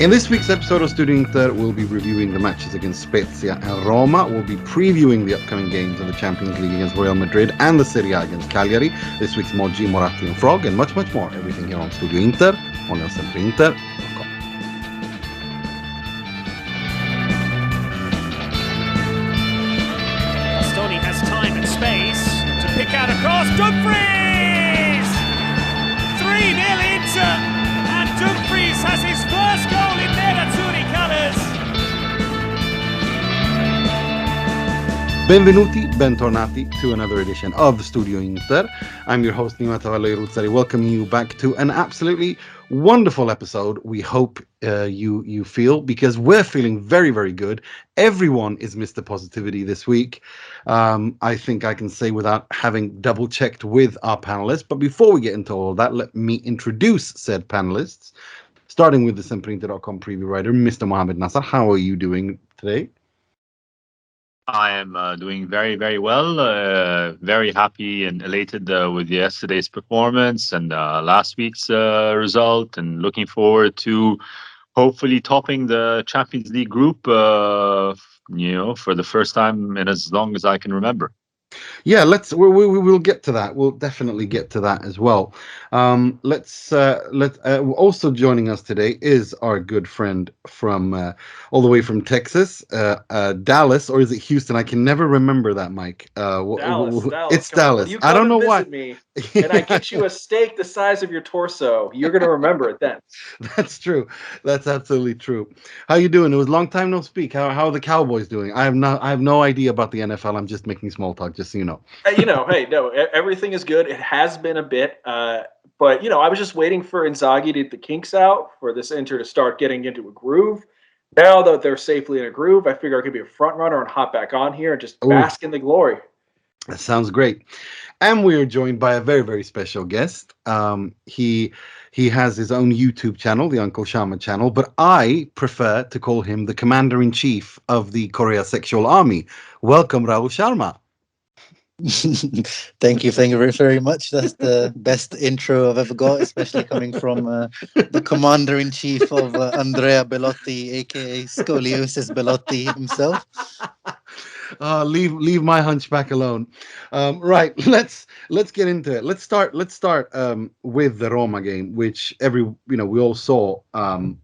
In this week's episode of StudioInter, we'll be reviewing the matches against Spezia and Roma. We'll be previewing the upcoming games of the Champions League against Real Madrid and the Serie A against Cagliari. This week's Moggi, Moratti and Frog, and much, much more. Everything here on StudioInter, on StudioInter.com. Bastoni has time and space to pick out a cross. Dumfries! 3-0 Inter! And Dumfries has his first goal in Nerazzurri colours. Benvenuti, bentornati to another edition of Studio Inter. I'm your host, Nimatavalo Ruzzari, welcoming you back to an absolutely wonderful episode. We hope you feel, because we're feeling very, very good. Everyone is Mr. Positivity this week. I think I can say without having double checked with our panelists. But before we get into all of that, let me introduce said panelists, starting with the SempreInter.com preview writer, Mr. Mohammed Nasser. How are you doing today? I am doing very, very well. Very happy and elated with yesterday's performance and last week's result, and looking forward to hopefully topping the Champions League group, for the first time in as long as I can remember. Yeah, we'll get to that. We'll definitely get to that as well. Also joining us today is our good friend from all the way from Texas, Dallas, or is it Houston? I can never remember that, Mike. Dallas. It's Dallas. You I don't know why. Me, and I get you a steak the size of your torso. You're gonna remember it then. That's true. That's absolutely true. How you doing? It was a long time no speak. How are the Cowboys doing? I have no idea about the NFL. I'm just making small talk, just so you know. Hey, no, everything is good. It has been a bit, but I was just waiting for Inzaghi to get the kinks out for this Inter to start getting into a groove. Now that they're safely in a groove, I figure I could be a front runner and hop back on here and just bask in the glory. That sounds great. And we are joined by a very, very special guest. He has his own YouTube channel, the Uncle Sharma Channel, but I prefer to call him the Commander-in-Chief of the Korea Sexual Army. Welcome, Rahul Sharma. Thank you very, very much. That's the best intro I've ever got, especially coming from the Commander-in-Chief of Andrea Bellotti, aka Scoliosis Bellotti himself. Leave my hunchback alone. Right, let's get into it. Let's start with the Roma game, which we all saw, and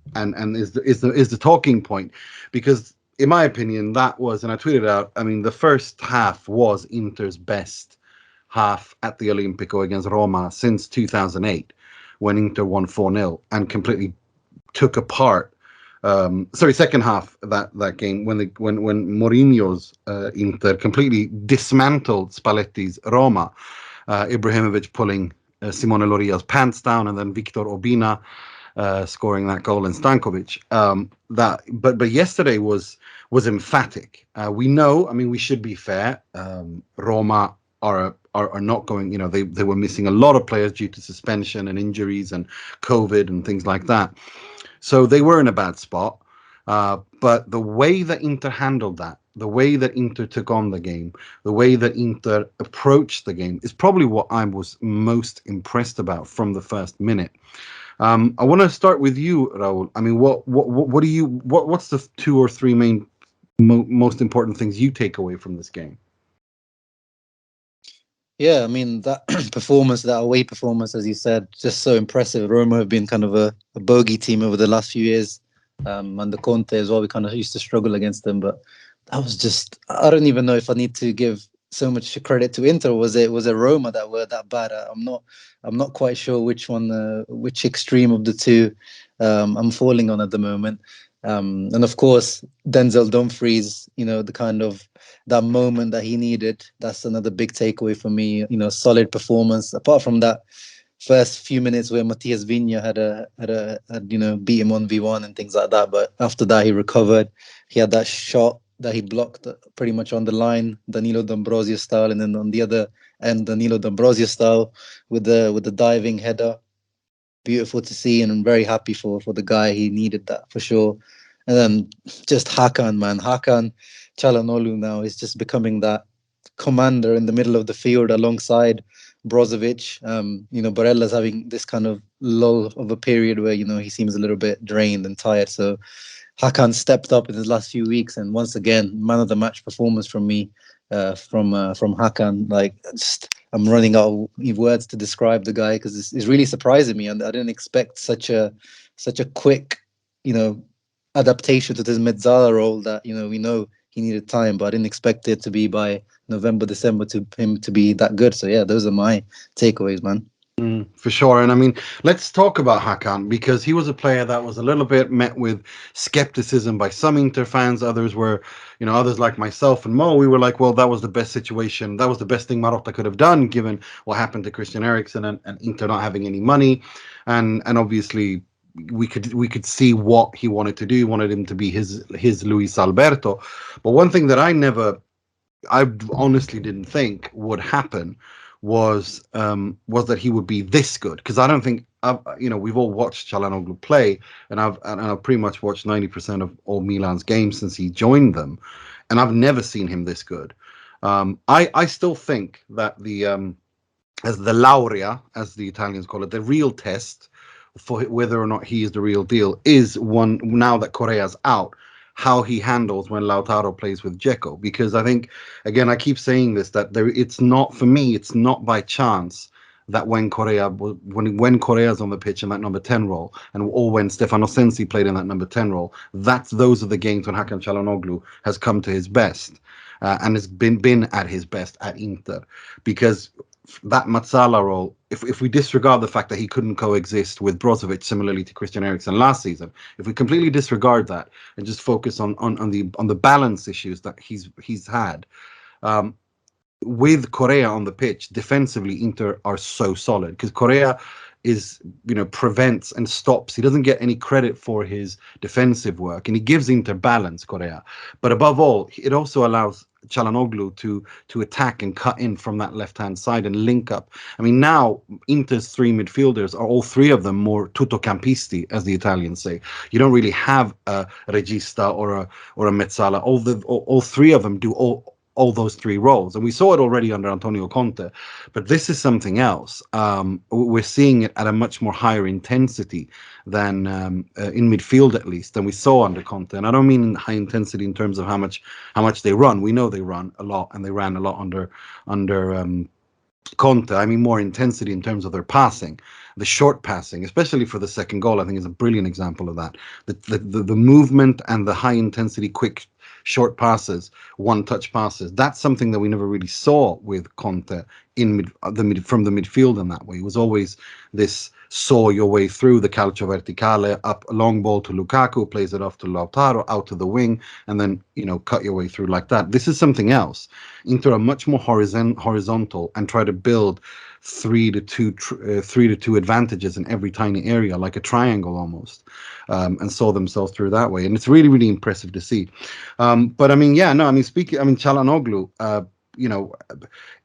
is the talking point, because in my opinion that was, and I tweeted out, I mean, the first half was Inter's best half at the Olimpico against Roma since 2008, when Inter won 4-0 and completely took apart. Second half that game, when Mourinho's Inter completely dismantled Spalletti's Roma, Ibrahimovic pulling Simone Loria's pants down, and then Victor Obina scoring that goal, and Stankovic. But yesterday was emphatic. We know, I mean, we should be fair. Roma are not going. They were missing a lot of players due to suspension and injuries and COVID and things like that. So they were in a bad spot, but the way that Inter handled that, the way that Inter took on the game, the way that Inter approached the game is probably what I was most impressed about from the first minute. I want to start with you, Rahul. I mean, what's the 2 or 3 main most important things you take away from this game? Yeah, I mean, that performance, that away performance, as you said, just so impressive. Roma have been kind of a bogey team over the last few years. Under Conte as well, we kind of used to struggle against them. But that was just, I don't even know if I need to give so much credit to Inter. Was it Roma that were that bad? I'm not quite sure which extreme of the two I'm falling on at the moment. And of course, Denzel Dumfries, the kind of that moment that he needed, that's another big takeaway for me. Solid performance. Apart from that first few minutes where Matthias Vigna had beat him on 1v1 and things like that, but after that he recovered. He had that shot that he blocked pretty much on the line, Danilo D'Ambrosio style, and then on the other end, Danilo D'Ambrosio style with the diving header. Beautiful to see, and I'm very happy for the guy. He needed that for sure. And then just Hakan Calhanoglu now is just becoming that commander in the middle of the field alongside Brozovic. Barella's having this kind of lull of a period where, you know, he seems a little bit drained and tired. So Hakan stepped up in his last few weeks, and once again, man of the match performance from me, from Hakan. Like, I'm running out of words to describe the guy, because it's really surprising me, and I didn't expect such a quick, you know, adaptation to this Mezzala role. That, you know he needed time, but I didn't expect it to be by November, December to him to be that good. So yeah, those are my takeaways, man. For sure. And I mean, let's talk about Hakan, because he was a player that was a little bit met with skepticism by some Inter fans. Others were, others like myself and Mo, we were like, well, that was the best situation. That was the best thing Marotta could have done, given what happened to Christian Eriksen and Inter not having any money. And obviously we could see what he wanted to do. He wanted him to be his Luis Alberto. But one thing that I honestly didn't think would happen was that he would be this good, because I don't think we've all watched Calhanoglu play, and I've pretty much watched 90% of all Milan's games since he joined them, and I've never seen him this good. I still think that as the laurea, as the Italians call it, the real test for whether or not he is the real deal is one, now that Correa's out, how he handles when Lautaro plays with Dzeko. Because I think, again, I keep saying this, that it's not by chance that when Correa's on the pitch in that number 10 role, or when Stefano Sensi played in that number 10 role, those are the games when Hakan Calhanoglu has come to his best, and has been at his best at Inter. Because that Mezzala role, if we disregard the fact that he couldn't coexist with Brozovic similarly to Christian Eriksen last season, if we completely disregard that and just focus on the balance issues that he's had, with Correa on the pitch, defensively Inter are so solid, because Correa prevents and stops. He doesn't get any credit for his defensive work, and he gives Inter balance, Correa. But above all, it also allows Calhanoglu to attack and cut in from that left-hand side and link up. I mean, now Inter's three midfielders are all three of them more tuttocampisti, as the Italians say. You don't really have a regista or a Mezzala. All three of them do all those three roles, and we saw it already under Antonio Conte, but this is something else. We're seeing it at a much more higher intensity than in midfield, at least, than we saw under Conte. And I don't mean high intensity in terms of how much they run. We know they run a lot, and they ran a lot under Conte. I mean more intensity in terms of their passing, the short passing, especially for the second goal. I think is a brilliant example of that. The movement and the high intensity, quick short passes, one-touch passes. That's something that we never really saw with Conte from the midfield in that way. It was always this saw your way through, the calcio verticale, up a long ball to Lukaku, plays it off to Lautaro, out to the wing, and then cut your way through like that. This is something else. Inter are much more horizontal and try to build 3-2 advantages in every tiny area, like a triangle almost, and saw themselves through that way. And it's really, really impressive to see. But I mean, Calhanoglu,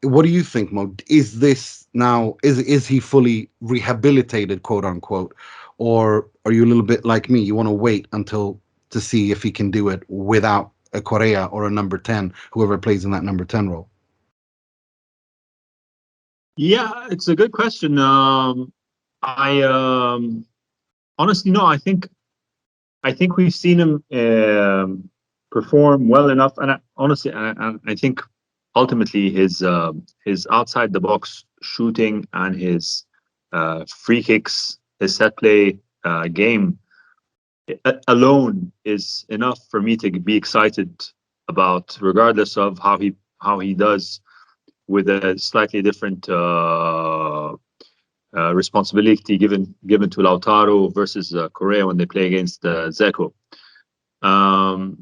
what do you think, Mo? Is this now, is he fully rehabilitated, quote unquote, or are you a little bit like me? You want to wait to see if he can do it without a Correa or a number 10, whoever plays in that number 10 role? Yeah, it's a good question. I honestly, no. I think we've seen him perform well enough, and I think ultimately his outside the box shooting and his free kicks, his set play game alone is enough for me to be excited about, regardless of how he does with a slightly different responsibility given to Lautaro versus Correa when they play against Dzeko. No,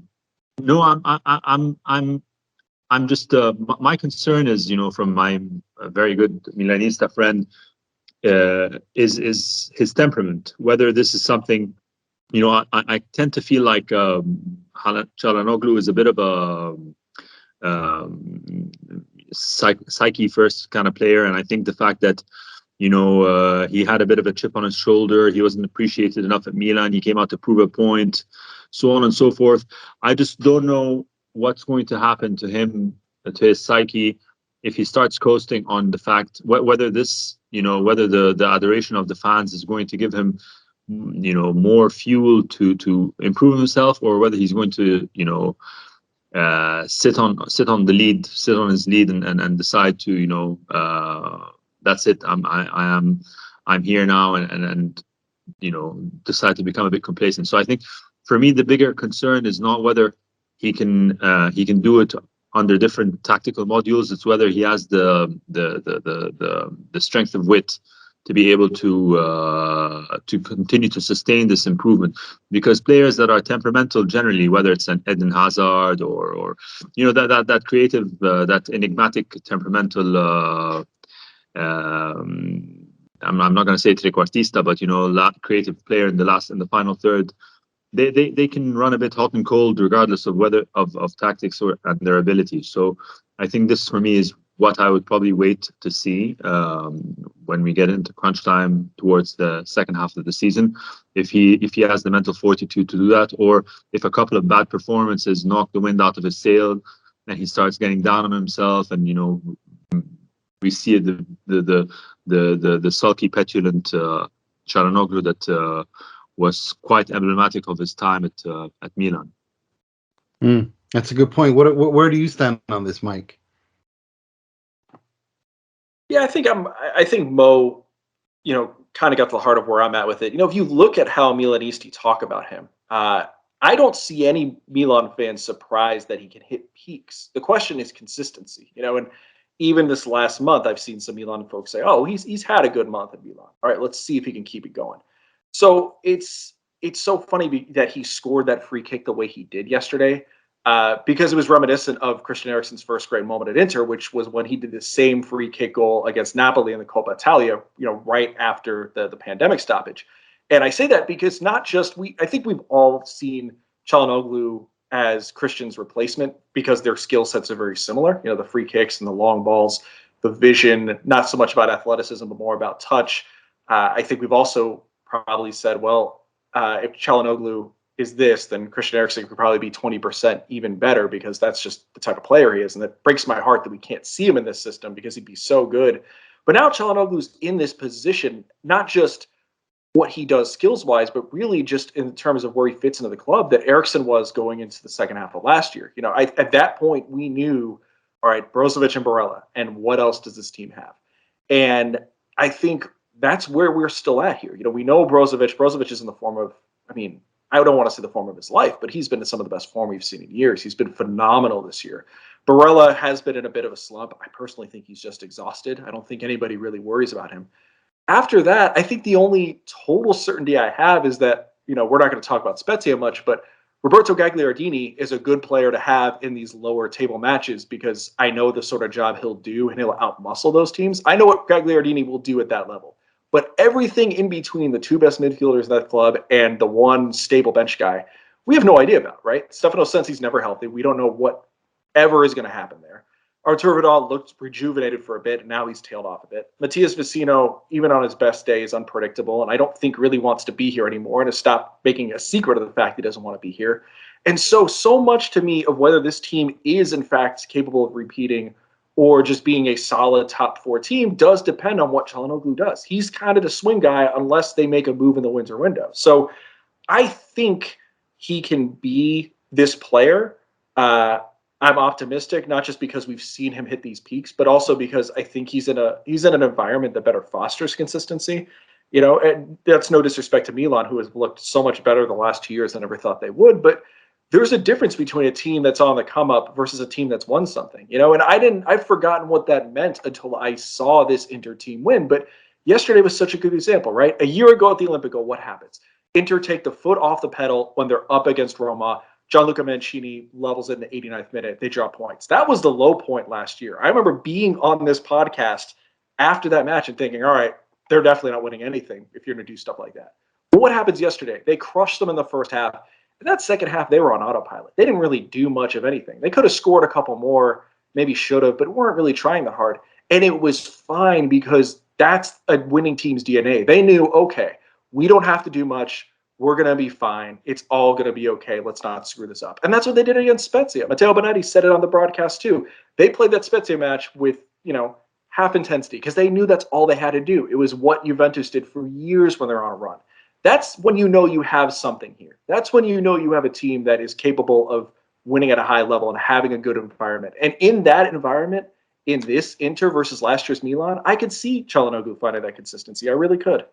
I'm just my concern is, from my very good Milanista friend, is his temperament. Whether this is something, I tend to feel like Calhanoglu is a bit of a psyche first kind of player, and I think the fact that he had a bit of a chip on his shoulder, he wasn't appreciated enough at Milan, he came out to prove a point, so on and so forth. I just don't know what's going to happen to him, to his psyche, if he starts coasting on the fact whether this, whether the adoration of the fans is going to give him, more fuel to improve himself, or whether he's going to, sit on his lead and decide to, that's it. I'm here now, and decide to become a bit complacent. So I think for me the bigger concern is not whether he can do it under different tactical modules. It's whether he has the strength of wit to be able to continue to sustain this improvement. Because players that are temperamental generally, whether it's an Eden Hazard or that creative, that enigmatic temperamental, I'm not going to say trequartista, but creative player in the final third, they can run a bit hot and cold regardless of whether of tactics and their ability. So I think this for me is what I would probably wait to see when we get into crunch time towards the second half of the season, if he has the mental fortitude to do that, or if a couple of bad performances knock the wind out of his sail and he starts getting down on himself, and we see the sulky, petulant Calhanoglu that was quite emblematic of his time at Milan. That's a good point. Where do you stand on this, Mike? Yeah, I think Mo, kind of got to the heart of where I'm at with it. If you look at how Milanisti talk about him, I don't see any Milan fans surprised that he can hit peaks. The question is consistency, and even this last month, I've seen some Milan folks say, "Oh, he's had a good month at Milan. All right, let's see if he can keep it going." So it's so funny that he scored that free kick the way he did yesterday, because it was reminiscent of Christian Eriksen's first great moment at Inter, which was when he did the same free kick goal against Napoli in the Coppa Italia, right after the pandemic stoppage. And I say that because I think we've all seen Calhanoglu as Christian's replacement because their skill sets are very similar. The free kicks and the long balls, the vision, not so much about athleticism, but more about touch. I think we've also probably said, well, if Calhanoglu is this, then Christian Eriksen could probably be 20% even better, because that's just the type of player he is. And that breaks my heart that we can't see him in this system because he'd be so good. But now Calhanoglu's in this position, not just what he does skills-wise, but really just in terms of where he fits into the club, that Eriksen was going into the second half of last year. At that point, we knew, all right, Brozovic and Barella, and what else does this team have? And I think that's where we're still at here. We know Brozovic is in the form of, I don't want to say the form of his life, but he's been in some of the best form we've seen in years. He's been phenomenal this year. Barella has been in a bit of a slump. I personally think he's just exhausted. I don't think anybody really worries about him. After that, I think the only total certainty I have is that, we're not going to talk about Spezia much, but Roberto Gagliardini is a good player to have in these lower table matches, because I know the sort of job he'll do and he'll outmuscle those teams. I know what Gagliardini will do at that level. But everything in between the two best midfielders in that club and the one stable bench guy, we have no idea about, right? Stefano Sensi's never healthy. We don't know what ever is going to happen there. Artur Vidal looked rejuvenated for a bit, and now he's tailed off a bit. Matias Vecino, even on his best day, is unpredictable, and I don't think really wants to be here anymore, and has stopped making a secret of the fact he doesn't want to be here. And so much to me of whether this team is in fact capable of repeating or just being a solid top four team does depend on what Calhanoglu does. He's kind of the swing guy unless they make a move in the winter window. So I think he can be this player. I'm optimistic, not just because we've seen him hit these peaks, but also because I think he's in an environment that better fosters consistency. And that's no disrespect to Milan, who has looked so much better the last 2 years than I ever thought they would. But there's a difference between a team that's on the come up versus a team that's won something, and I've forgotten what that meant until I saw this Inter team win. But yesterday was such a good example, right? A year ago at the Olimpico, what happens? Inter take the foot off the pedal when they're up against Roma. Gianluca Mancini levels it in the 89th minute. They drop points. That was the low point last year. I remember being on this podcast after that match and thinking, all right, they're definitely not winning anything if you're going to do stuff like that. But what happens yesterday? They crushed them in the first half. In that second half, they were on autopilot. They didn't really do much of anything. They could have scored a couple more, maybe should have, but weren't really trying that hard. And it was fine because that's a winning team's DNA. They knew, okay, we don't have to do much. We're going to be fine. It's all going to be okay. Let's not screw this up. And that's what they did against Spezia. Matteo Bonetti said it on the broadcast too. They played that Spezia match with half intensity, because they knew that's all they had to do. It was what Juventus did for years when they're on a run. That's when you know you have something here. That's when you know you have a team that is capable of winning at a high level and having a good environment. And in that environment, in this Inter versus last year's Milan, I could see Calhanoglu finding that consistency. I really could.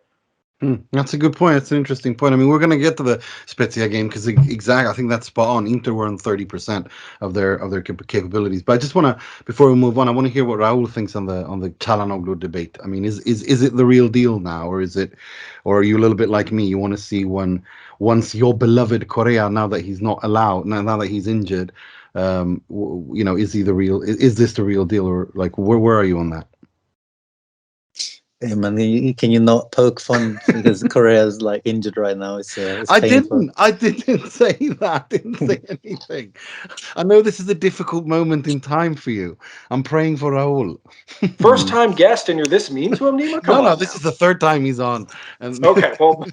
That's a good point. That's an interesting point. I mean, we're going to get to the Spezia game because I think that's spot on. Inter were on 30% of their capabilities. But I just want to, before we move on, I want to hear what Rahul thinks on the Calhanoglu debate. I mean, is it the real deal now, or are you a little bit like me? You want to see once your beloved Correa, now that he's not allowed, now that he's injured, is he the real? Is this the real deal, or like where are you on that? Hey man, can you not poke fun because Correa's like injured right now? It's painful. I didn't say that. Didn't say anything. I know this is a difficult moment in time for you. I'm praying for Rahul. First time guest, and you're this mean to him, Nima? Come on. No, this is the third time he's on. And okay, well,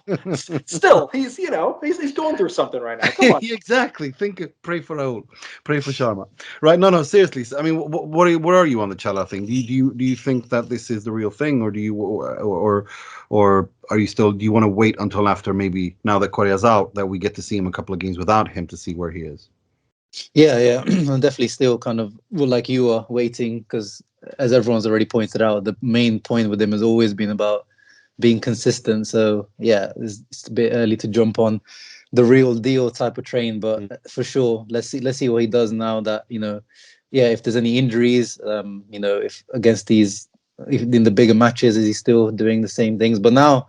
still, he's going through something right now. Come on. Exactly. Pray for Rahul. Pray for Sharma. Right? No, seriously. I mean, what are you on the Chala thing? Do you think that this is the real thing, or do you? Or are you still? Do you want to wait until after, maybe now that Correa's out, that we get to see him a couple of games without him to see where he is? Yeah, I'm definitely still kind of like you are waiting, because as everyone's already pointed out, the main point with him has always been about being consistent. So yeah, it's a bit early to jump on the real deal type of train, but for sure, let's see what he does now that if there's any injuries, if against these. In the bigger matches, is he still doing the same things? But now,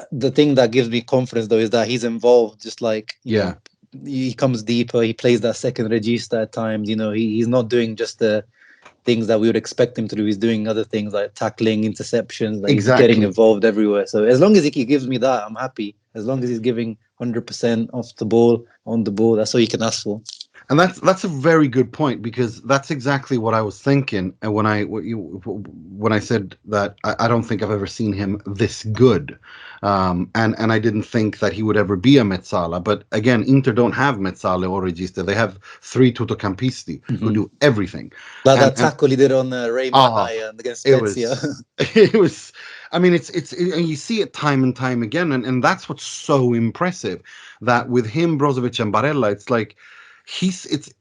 the thing that gives me confidence, though, is that he's involved. Just like he comes deeper. He plays that second regista at times. He's not doing just the things that we would expect him to do. He's doing other things like tackling, interceptions. Like exactly. He's getting involved everywhere. So as long as he gives me that, I'm happy. As long as he's giving 100% off the ball, on the ball, that's all you can ask for. And that's a very good point, because that's exactly what I was thinking. And when I said that I don't think I've ever seen him this good, and I didn't think that he would ever be a mezzala. But again, Inter don't have mezzale or regista. They have three tutocampisti who do everything. Like that tackle he did on Raymond against Spezia. It was. I mean, it's and you see it time and time again, and that's what's so impressive. That with him, Brozovic, and Barella, it's like.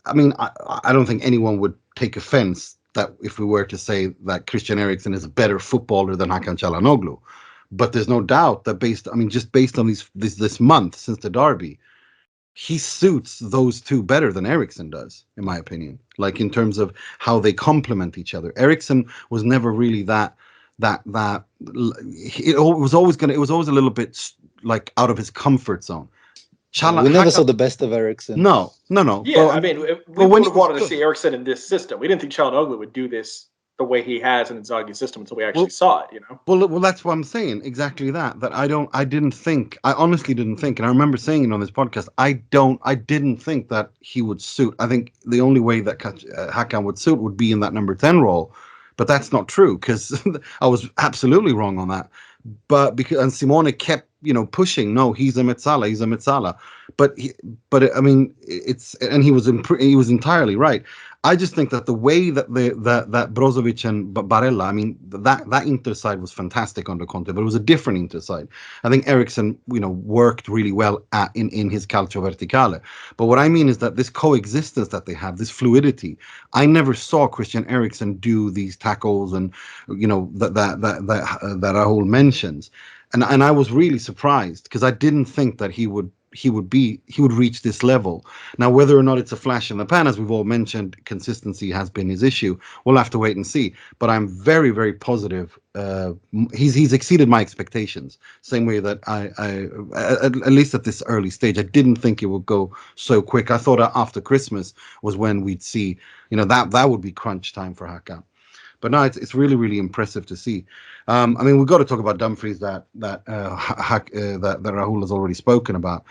I mean, I don't think anyone would take offense that if we were to say that Christian Eriksen is a better footballer than Hakan Calhanoglu, but there's no doubt that based on this month since the derby, he suits those two better than Eriksen does, in my opinion. Like in terms of how they complement each other. Eriksen was never really that. It was always a little bit like out of his comfort zone. We never saw the best of Eriksen. No. Yeah, I mean, we would have wanted to see Eriksen in this system. We didn't think Calhanoglu would do this the way he has in Inzaghi's system until we actually saw it. Well, that's what I'm saying. Exactly that. That I honestly didn't think, and I remember saying it on this podcast. I didn't think that he would suit. I think the only way that Hakan would suit would be in that number 10 role, but that's not true, because I was absolutely wrong on that. But Simone kept pushing. No, he's a mezzala. But I mean, he was entirely right. I just think that the way that that Brozovic and Barella, I mean, that Inter side was fantastic under Conte, but it was a different Inter side. I think Eriksen, worked really well in his calcio verticale. But what I mean is that this coexistence that they have, this fluidity, I never saw Christian Eriksen do these tackles and that Rahul mentions, and I was really surprised, because I didn't think that he would reach this level. Now, whether or not it's a flash in the pan, as we've all mentioned, consistency has been his issue. We'll have to wait and see. But I'm very, very positive. He's exceeded my expectations. Same way that I at least at this early stage, I didn't think it would go so quick. I thought after Christmas was when we'd see, that would be crunch time for Hakan. But no, it's really, really impressive to see. I mean, we've got to talk about Dumfries that Rahul has already spoken about.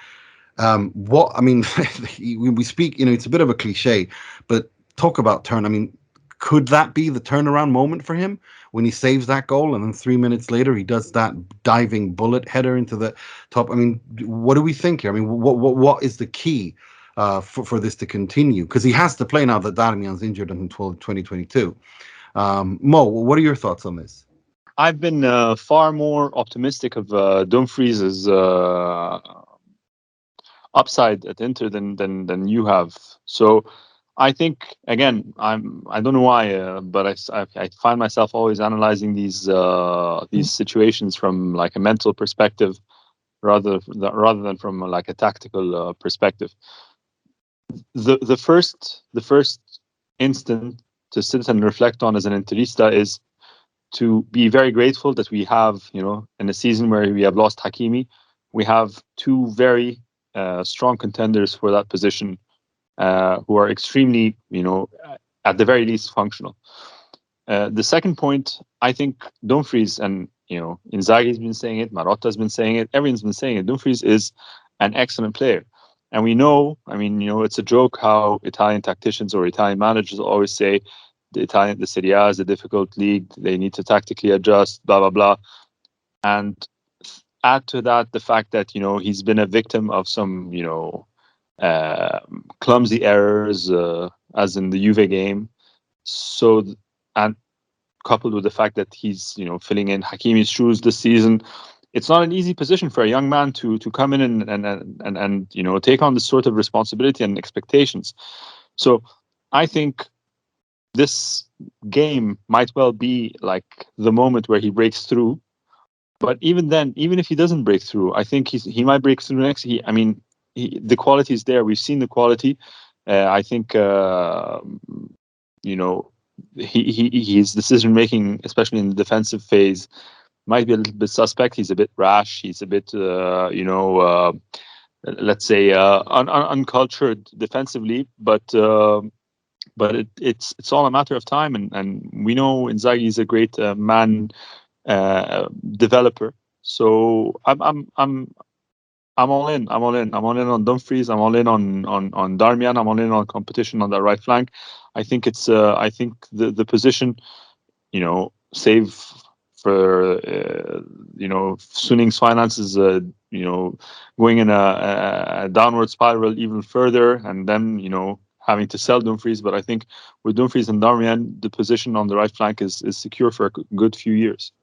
We speak, it's a bit of a cliche, but talk about turn. I mean, could that be the turnaround moment for him when he saves that goal and then 3 minutes later he does that diving bullet header into the top? I mean, what do we think here? I mean, what is the key for this to continue? Because he has to play now that Darmian's injured until 2022. Mo, what are your thoughts on this? I've been far more optimistic of Dumfries' upside at Inter than you have. So I think again, I don't know why, but I find myself always analyzing these situations from like a mental perspective rather than from like a tactical perspective. The first instant to sit and reflect on as an Interista is to be very grateful that we have, in a season where we have lost Hakimi, we have two very strong contenders for that position who are extremely, at the very least functional. The second point, I think Dumfries, and Inzaghi's been saying it, Marotta's been saying it, everyone's been saying it. Dumfries is an excellent player, and we know. I mean, it's a joke how Italian tacticians or Italian managers always say the Serie A is a difficult league. They need to tactically adjust, blah blah blah, and add to that the fact that he's been a victim of some clumsy errors, as in the Juve game. So, and coupled with the fact that he's filling in Hakimi's shoes this season, it's not an easy position for a young man to come in and take on this sort of responsibility and expectations. So I think this game might well be like the moment where he breaks through. But even then, even if he doesn't break through, I think he might break through next. The quality is there. We've seen the quality. I think his decision making, especially in the defensive phase, might be a little bit suspect. He's a bit rash. He's a bit let's say uncultured defensively. But it's all a matter of time, and we know Inzaghi is a great man developer. So I'm all in. I'm all in on Dumfries. I'm all in on Darmian. I'm all in on competition on the right flank. I think it's I think the position, save for Suning's finances, going in a downward spiral even further, and then having to sell Dumfries. But I think with Dumfries and Darmian, the position on the right flank is secure for a good few years.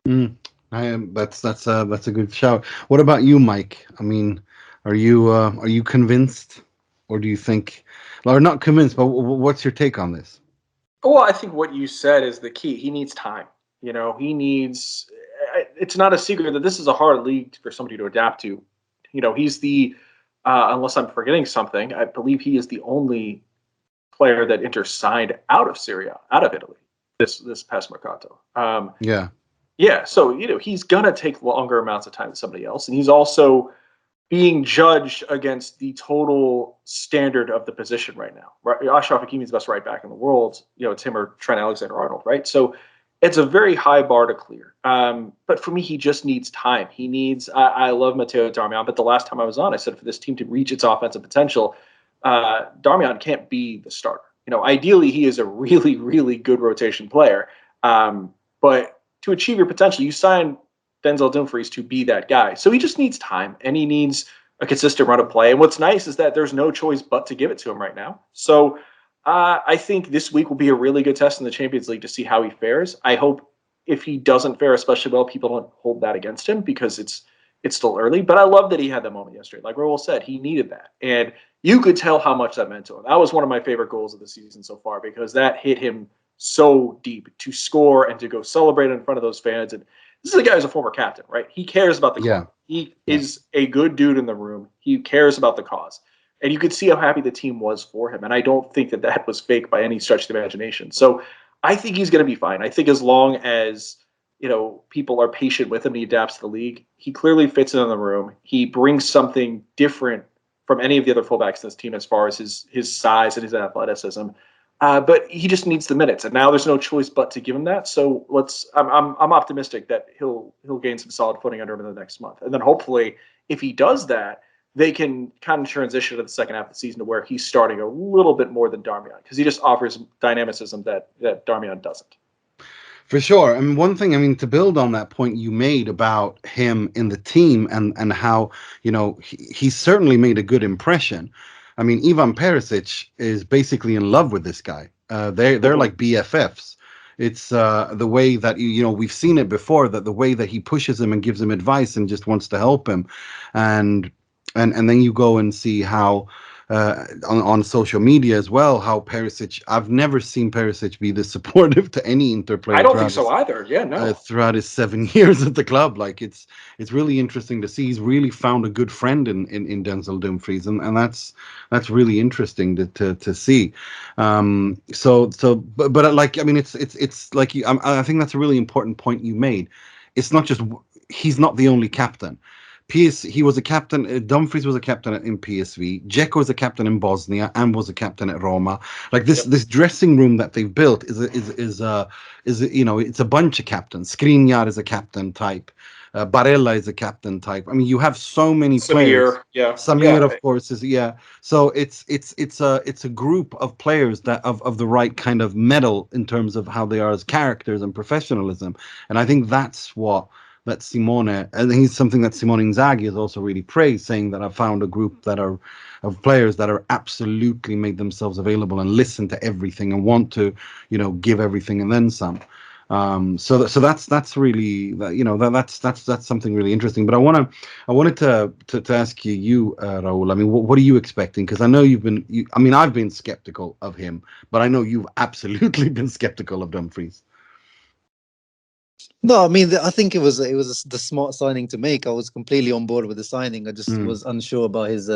That's a good shout. What about you, Mike? I mean, are you convinced, or do you think, or not convinced? But what's your take on this? Well, I think what you said is the key. He needs time. He needs. It's not a secret that this is a hard league for somebody to adapt to. He's the. Unless I'm forgetting something, I believe he is the only player that Inter signed out of Serie A, out of Italy, this past Mercato. Yeah, so he's gonna take longer amounts of time than somebody else, and he's also being judged against the total standard of the position right now. Right, Achraf Hakimi is the best right back in the world. It's him or Trent Alexander-Arnold, right? So it's a very high bar to clear. But for me, he just needs time. He needs. I love Matteo Darmian, but the last time I was on, I said for this team to reach its offensive potential, Darmian can't be the starter. Ideally, he is a really, really good rotation player, but to achieve your potential, you sign Denzel Dumfries to be that guy. So he just needs time, and he needs a consistent run of play. And what's nice is that there's no choice but to give it to him right now. So I think this week will be a really good test in the Champions League to see how he fares. I hope if he doesn't fare especially well, people don't hold that against him, because it's still early. But I love that he had that moment yesterday. Like Rahul said, he needed that. And you could tell how much that meant to him. That was one of my favorite goals of the season so far, because that hit him so deep to score and to go celebrate in front of those fans. And this is a guy who's a former captain, right? He cares about the club. He is a good dude in the room. He cares about the cause. And you could see how happy the team was for him. And I don't think that was fake by any stretch of the imagination. So I think he's going to be fine. I think as long as people are patient with him and he adapts to the league, he clearly fits in the room. He brings something different from any of the other fullbacks in this team as far as his size and his athleticism. But he just needs the minutes, and now there's no choice but to give him that. So I'm optimistic that he'll gain some solid footing under him in the next month, and then hopefully, if he does that, they can kind of transition to the second half of the season to where he's starting a little bit more than Darmian, because he just offers dynamicism that Darmian doesn't. For sure. I mean, one thing, to build on that point you made about him in the team and how, he certainly made a good impression. I mean, Ivan Perisic is basically in love with this guy. They're like BFFs. It's the way that we've seen it before, that the way that he pushes him and gives him advice and just wants to help him, and then you go and see how on social media as well, how Perisic. I've never seen Perisic be this supportive to any Inter player. I don't think so either. Yeah, no. Throughout his 7 years at the club, like it's really interesting to see. He's really found a good friend in Denzel Dumfries, and that's really interesting to see. But like, I mean, it's like I think that's a really important point you made. It's not just he's not the only captain. He was a captain. Dumfries was a captain in PSV. Dzeko was a captain in Bosnia and was a captain at Roma. Like this dressing room that they've built is it's a bunch of captains. Skriniar is a captain type. Barella is a captain type. I mean, you have so many players. Samir, of course, is So it's a group of players that of the right kind of metal in terms of how they are as characters and professionalism. And I think that's what. That Simone, and he's something that Simone Inzaghi has also really praised, saying that I found a group that are of players that are absolutely made themselves available and listen to everything and want to, give everything and then some. So that's really that's something really interesting. But I wanted to ask you, Rahul. I mean, what are you expecting? Because I know I've been skeptical of him, but I know you've absolutely been skeptical of Dumfries. No, I mean, I think it was the smart signing to make. I was completely on board with the signing. I just was unsure about his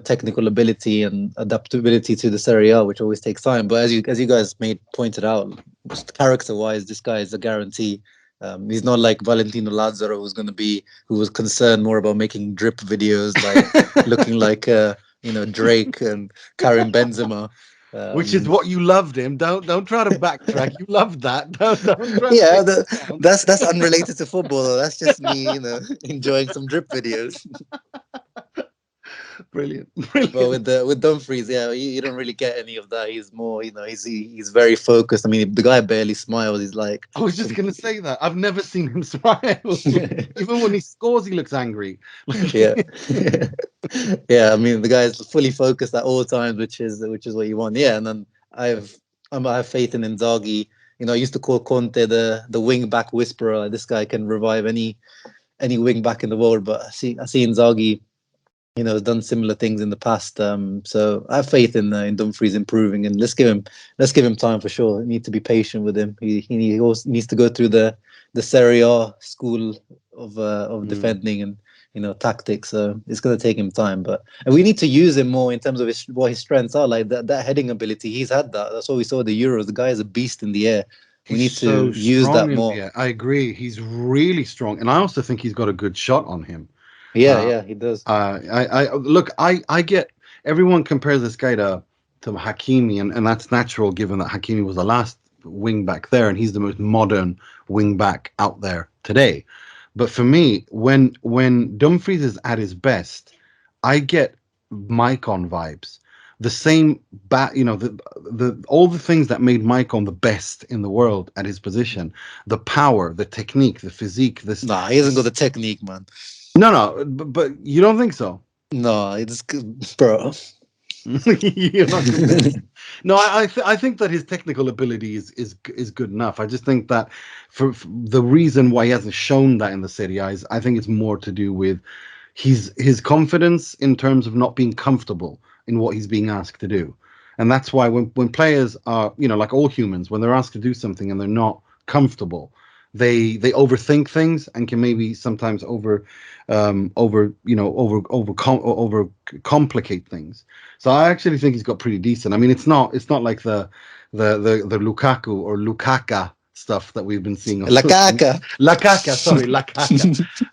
technical ability and adaptability to the Serie A, which always takes time. But as you guys pointed out, just character-wise, this guy is a guarantee. He's not like Valentino Lazzaro, who was concerned more about making drip videos, like looking like Drake and Karim Benzema. Which is what you loved him. Don't try to backtrack. You loved that. Don't try yeah, that's unrelated to football. Though. That's just me, enjoying some drip videos. Brilliant. But with Dumfries, you don't really get any of that. He's more, he's very focused. I mean, the guy barely smiles. He's like, I was just gonna say that I've never seen him smile. Even when he scores, he looks angry. yeah. I mean, the guy is fully focused at all times, which is what you want. Yeah, and then I have faith in Inzaghi. I used to call Conte the wing back whisperer. This guy can revive any wing back in the world. But I see Inzaghi, has done similar things in the past. So I have faith in Dumfries improving, and let's give him time for sure. We need to be patient with him. He also needs to go through the Serie A school of defending and tactics. So it's going to take him time, and we need to use him more in terms of what his strengths are. Like that heading ability, he's had that. That's what we saw at the Euros. The guy is a beast in the air. We need to use that more. Yeah, I agree. He's really strong, and I also think he's got a good shot on him. Yeah, he does. I get everyone compares this guy to Hakimi, and that's natural given that Hakimi was the last wing back there, and he's the most modern wing back out there today. But for me, when Dumfries is at his best, I get Maicon vibes. The same all the things that made Maicon the best in the world at his position, the power, the technique, the physique. Nah, he hasn't got the technique, man. No, but you don't think so? No, it's good, bro. You're not convinced. No, I think that his technical ability is good enough. I just think that for the reason why he hasn't shown that in the Serie A is I think it's more to do with his confidence in terms of not being comfortable in what he's being asked to do. And that's why when players are, like all humans, when they're asked to do something and they're not comfortable, they overthink things and can maybe sometimes complicate things. So I actually think he's got pretty decent. I mean, it's not like the Lukaku or Lukaka stuff that we've been seeing. Lakaka,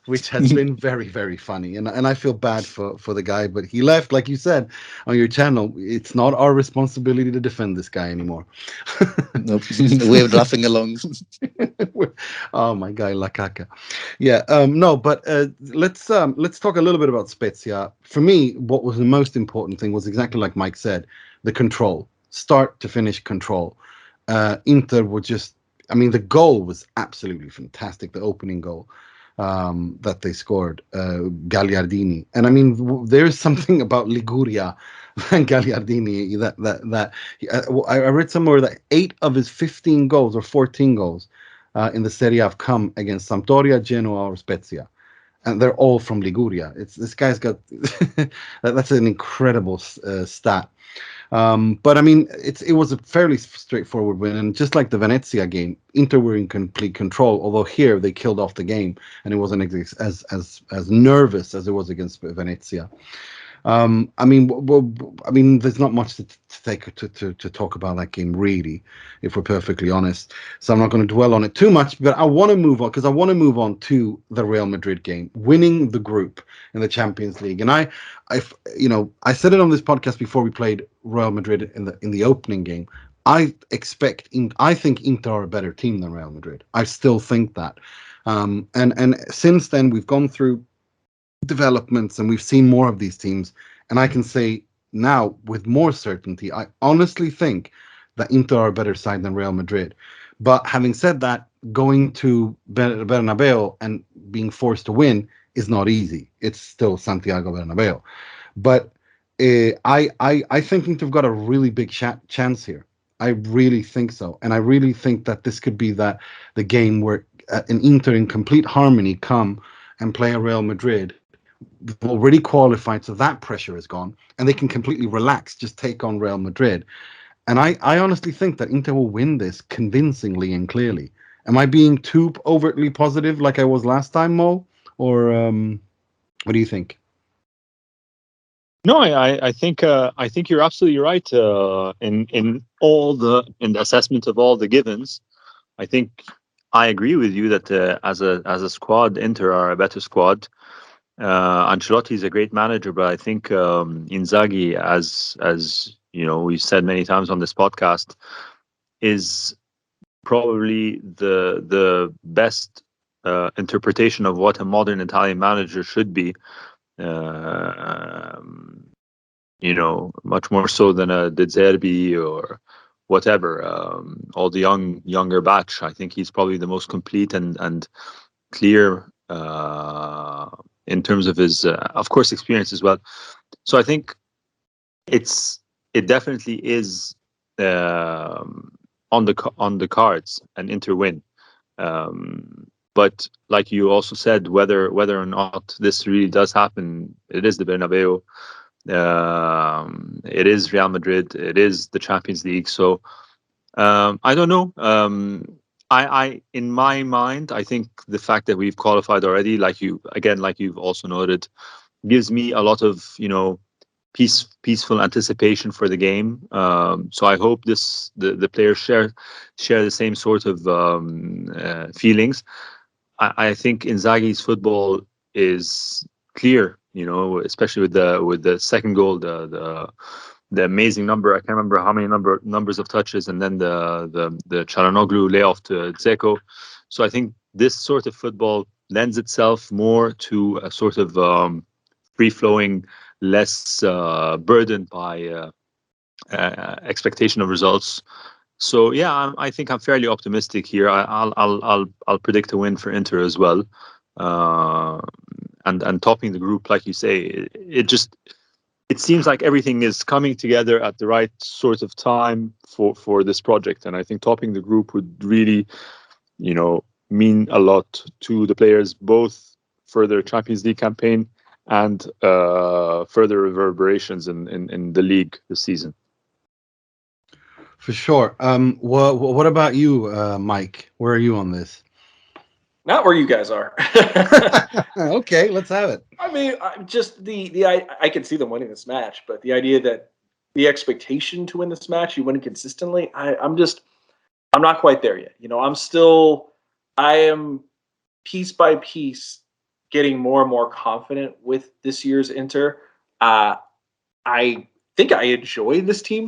which has been very, very funny. And I feel bad for the guy, but he left, like you said on your channel. It's not our responsibility to defend this guy anymore. Nope. We're laughing along. Oh my guy, Lakaka. Yeah. No, but let's talk a little bit about Spezia. For me, what was the most important thing was exactly like Mike said, the control, start to finish control. Inter were just. I mean, the goal was absolutely fantastic. The opening goal that they scored, Gagliardini. And I mean, there's something about Liguria than Gagliardini. I read somewhere that 8 of his 15 goals or 14 goals in the Serie A have come against Sampdoria, Genoa, or Spezia, and they're all from Liguria. This guy's got that's an incredible stat. But I mean, it was a fairly straightforward win, and just like the Venezia game, Inter were in complete control. Although here they killed off the game, and it wasn't as nervous as it was against Venezia. I mean, there's not much to talk about that game, really, if we're perfectly honest. So I'm not going to dwell on it too much. But I want to move on, because I want to move on to the Real Madrid game, winning the group in the Champions League. And I said it on this podcast before we played Real Madrid in the opening game. I think Inter are a better team than Real Madrid. I still think that. And since then we've gone through developments and we've seen more of these teams, and I can say now with more certainty, I honestly think that Inter are a better side than Real Madrid. But having said that, going to Bernabeu and being forced to win is not easy. It's still Santiago Bernabeu. But I think Inter have got a really big chance here. I really think so. And I really think that this could be the game where an Inter in complete harmony come and play a Real Madrid. They've already qualified, so that pressure is gone, and they can completely relax, just take on Real Madrid. And I honestly think that Inter will win this convincingly and clearly. Am I being too overtly positive like I was last time, Mo? Or what do you think? No, I think you're absolutely right in the assessment of all the givens. I think I agree with you that as a squad, Inter are a better squad. Ancelotti is a great manager, but I think Inzaghi, as you know, we've said many times on this podcast, is probably the best interpretation of what a modern Italian manager should be. Much more so than a De Zerbi or whatever. All the younger batch. I think he's probably the most complete and clear in terms of his, of course, experience as well. So I think it definitely is on the cards an Inter win. But like you also said, whether or not this really does happen, it is the Bernabeu, it is Real Madrid, it is the Champions League. So I don't know. I in my mind, I think the fact that we've qualified already, like you've also noted, gives me a lot of peaceful anticipation for the game. So I hope the players share the same sort of feelings. I think Inzaghi's football is clear, especially with the second goal, the amazing number. I can't remember how many numbers of touches, and then the Calhanoglu layoff to Dzeko. So I think this sort of football lends itself more to a sort of free-flowing, less burdened by expectation of results. So yeah, I think I'm fairly optimistic here. I'll predict a win for Inter as well, and topping the group, like you say, it seems like everything is coming together at the right sort of time for this project, and I think topping the group would really, mean a lot to the players, both for their Champions League campaign and further reverberations in the league this season. For sure. What about you, Mike? Where are you on this? Not where you guys are. Okay, let's have it. I mean, just I can see them winning this match, but the idea that the expectation to win this match, you win consistently, I'm not quite there yet. I am piece by piece getting more and more confident with this year's Inter. I think I enjoy this team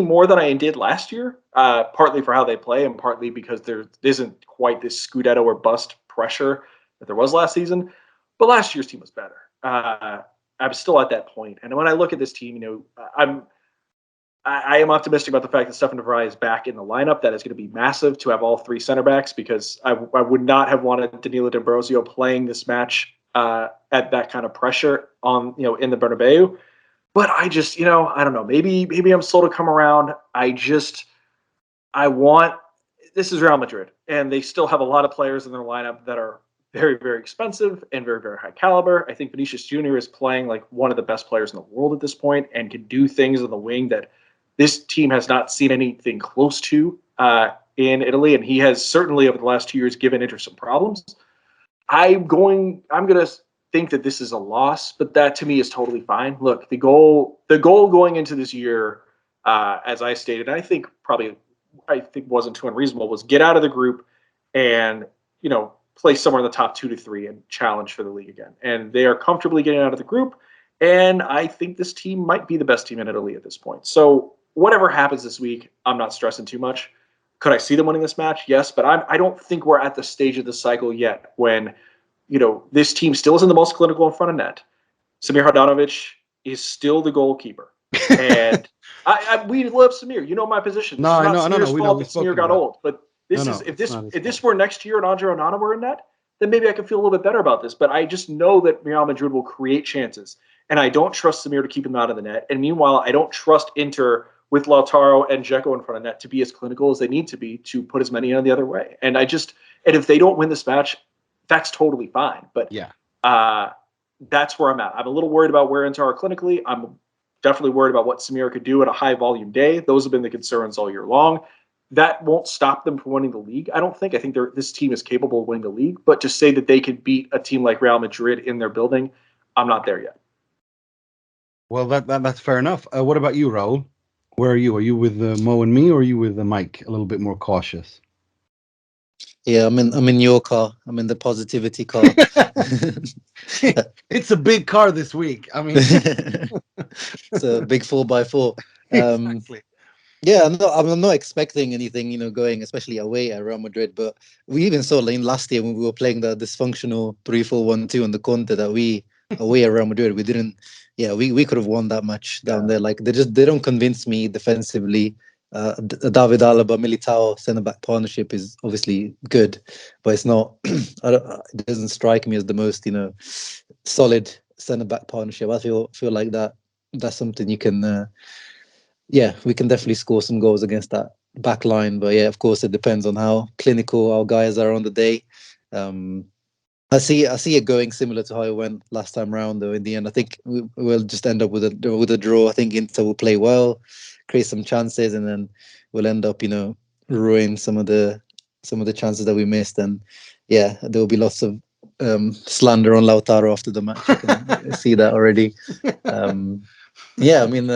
more than I did last year, partly for how they play and partly because there isn't quite this Scudetto or bust pressure that there was last season. But last year's team was better. I'm still at that point. And when I look at this team, I am optimistic about the fact that Stefan de Vrij is back in the lineup. That is going to be massive to have all three center backs, because I would not have wanted Danilo D'Ambrosio playing this match at that kind of pressure in the Bernabeu. But I just, I don't know. Maybe I'm slow to come around. This is Real Madrid, and they still have a lot of players in their lineup that are very, very expensive and very, very high caliber. I think Vinicius Jr. is playing like one of the best players in the world at this point and can do things on the wing that this team has not seen anything close to in Italy. And he has certainly over the last 2 years given Inter some problems. I'm going to think that this is a loss, but that to me is totally fine. Look, the goal going into this year, as I stated, I think wasn't too unreasonable, was get out of the group and, play somewhere in the top 2 to 3 and challenge for the league again. And they are comfortably getting out of the group. And I think this team might be the best team in Italy at this point. So whatever happens this week, I'm not stressing too much. Could I see them winning this match? Yes, but I don't think we're at the stage of the cycle yet when, this team still isn't the most clinical in front of net. Samir Handanovic is still the goalkeeper. And we love Samir. You know my position. This is not Samir's fault that Samir got old. But if this were next year and Andre Onana were in net, then maybe I could feel a little bit better about this. But I just know that Real Madrid will create chances. And I don't trust Samir to keep him out of the net. And meanwhile, I don't trust Inter with Lautaro and Dzeko in front of net to be as clinical as they need to be to put as many in the other way. And if they don't win this match, that's totally fine. But that's where I'm at. I'm a little worried about where Inter are clinically. I'm definitely worried about what Samir could do at a high volume day. Those have been the concerns all year long. That won't stop them from winning the league, I don't think. I think this team is capable of winning the league. But to say that they could beat a team like Real Madrid in their building, I'm not there yet. Well, that's fair enough. What about you, Rahul? Where are you? Are you with Mo and me, or are you with Mike? A little bit more cautious. Yeah, I'm in your car. I'm in the positivity car. It's a big car this week. I mean, it's a big 4x4. Exactly. Yeah, I'm not expecting anything, going especially away at Real Madrid. But we even saw last year when we were playing the dysfunctional 3-4-1-2 on the Conte that we away at Real Madrid. We didn't. Yeah, we could have won that match down there. Like they don't convince me defensively. David Alaba Militao centre back partnership is obviously good, but it's not. It doesn't strike me as the most solid centre back partnership. I feel like that's something you can. We can definitely score some goals against that back line. But yeah, of course, it depends on how clinical our guys are on the day. I see it going similar to how it went last time round, though. In the end, I think we'll just end up with a draw. I think Inter will play well, create some chances, and then we'll end up, ruin some of the chances that we missed. And yeah, there will be lots of slander on Lautaro after the match. You can see that already. Yeah, I mean,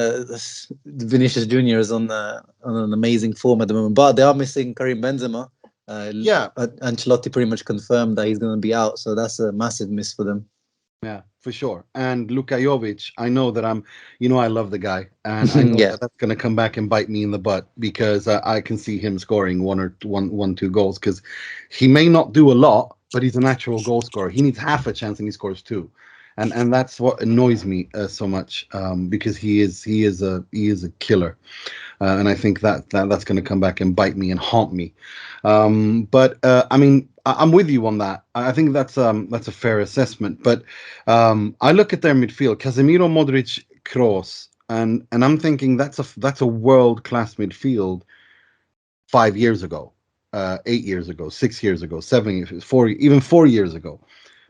Vinicius Jr. is on an amazing form at the moment, but they are missing Karim Benzema. Ancelotti pretty much confirmed that he's going to be out, so that's a massive miss for them. Yeah, for sure. And Luka Jovic, I know that I love the guy, and I know that's going to come back and bite me in the butt, because I can see him scoring one, two goals, because he may not do a lot, but he's a natural goal scorer. He needs half a chance and he scores 2. And that's what annoys me so much, because he is a killer, and I think that's going to come back and bite me and haunt me. But I mean, I'm with you on that. I think that's a fair assessment. But I look at their midfield: Casemiro, Modric, Kroos, and I'm thinking that's a world-class midfield 5 years ago, 8 years ago, 6 years ago, 7 years, 4 years ago.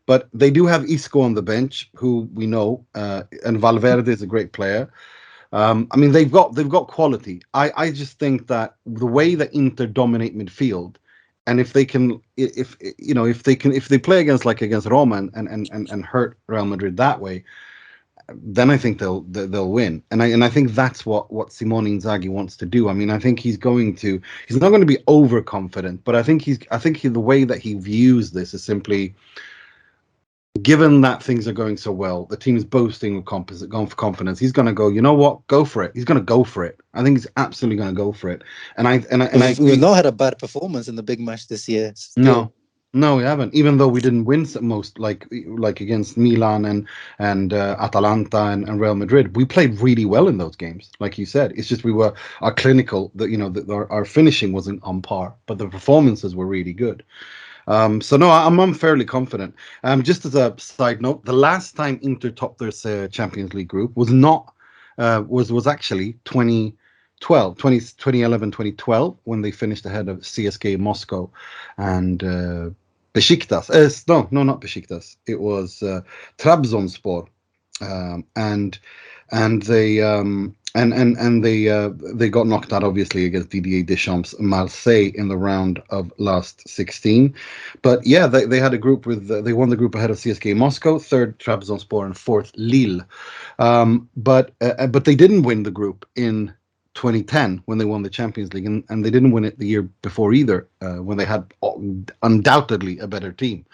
But they do have Isco on the bench, who we know, and Valverde is a great player. I mean, they've got quality. I just think that the way that Inter dominate midfield, and if they play against Roma and hurt Real Madrid that way, then I think they'll win. And I think that's what Simone Inzaghi wants to do. I mean, I think he's not going to be overconfident, but I think the way that he views this is simply, given that things are going so well, the team is boasting of confidence. He's going to go, you know what? Go for it. He's going to go for it. I think he's absolutely going to go for it. We've not had a bad performance in the big match this year. No, we haven't. Even though we didn't win most, like against Milan and Atalanta and Real Madrid, we played really well in those games. Like you said, it's just our clinical, our finishing wasn't on par, but the performances were really good. So no, I'm fairly confident. Just as a side note, the last time Inter topped their Champions League group was not was actually 2011, 2012, when they finished ahead of CSKA Moscow and Besiktas. No, not Besiktas. It was Trabzonspor, and they got knocked out obviously against Didier Deschamps' Marseille in the round of last 16. But yeah, they had a group with they won the group ahead of CSKA Moscow, third Trabzonspor, and fourth Lille. But they didn't win the group in 2010 when they won the Champions League, and they didn't win it the year before either, when they had undoubtedly a better team.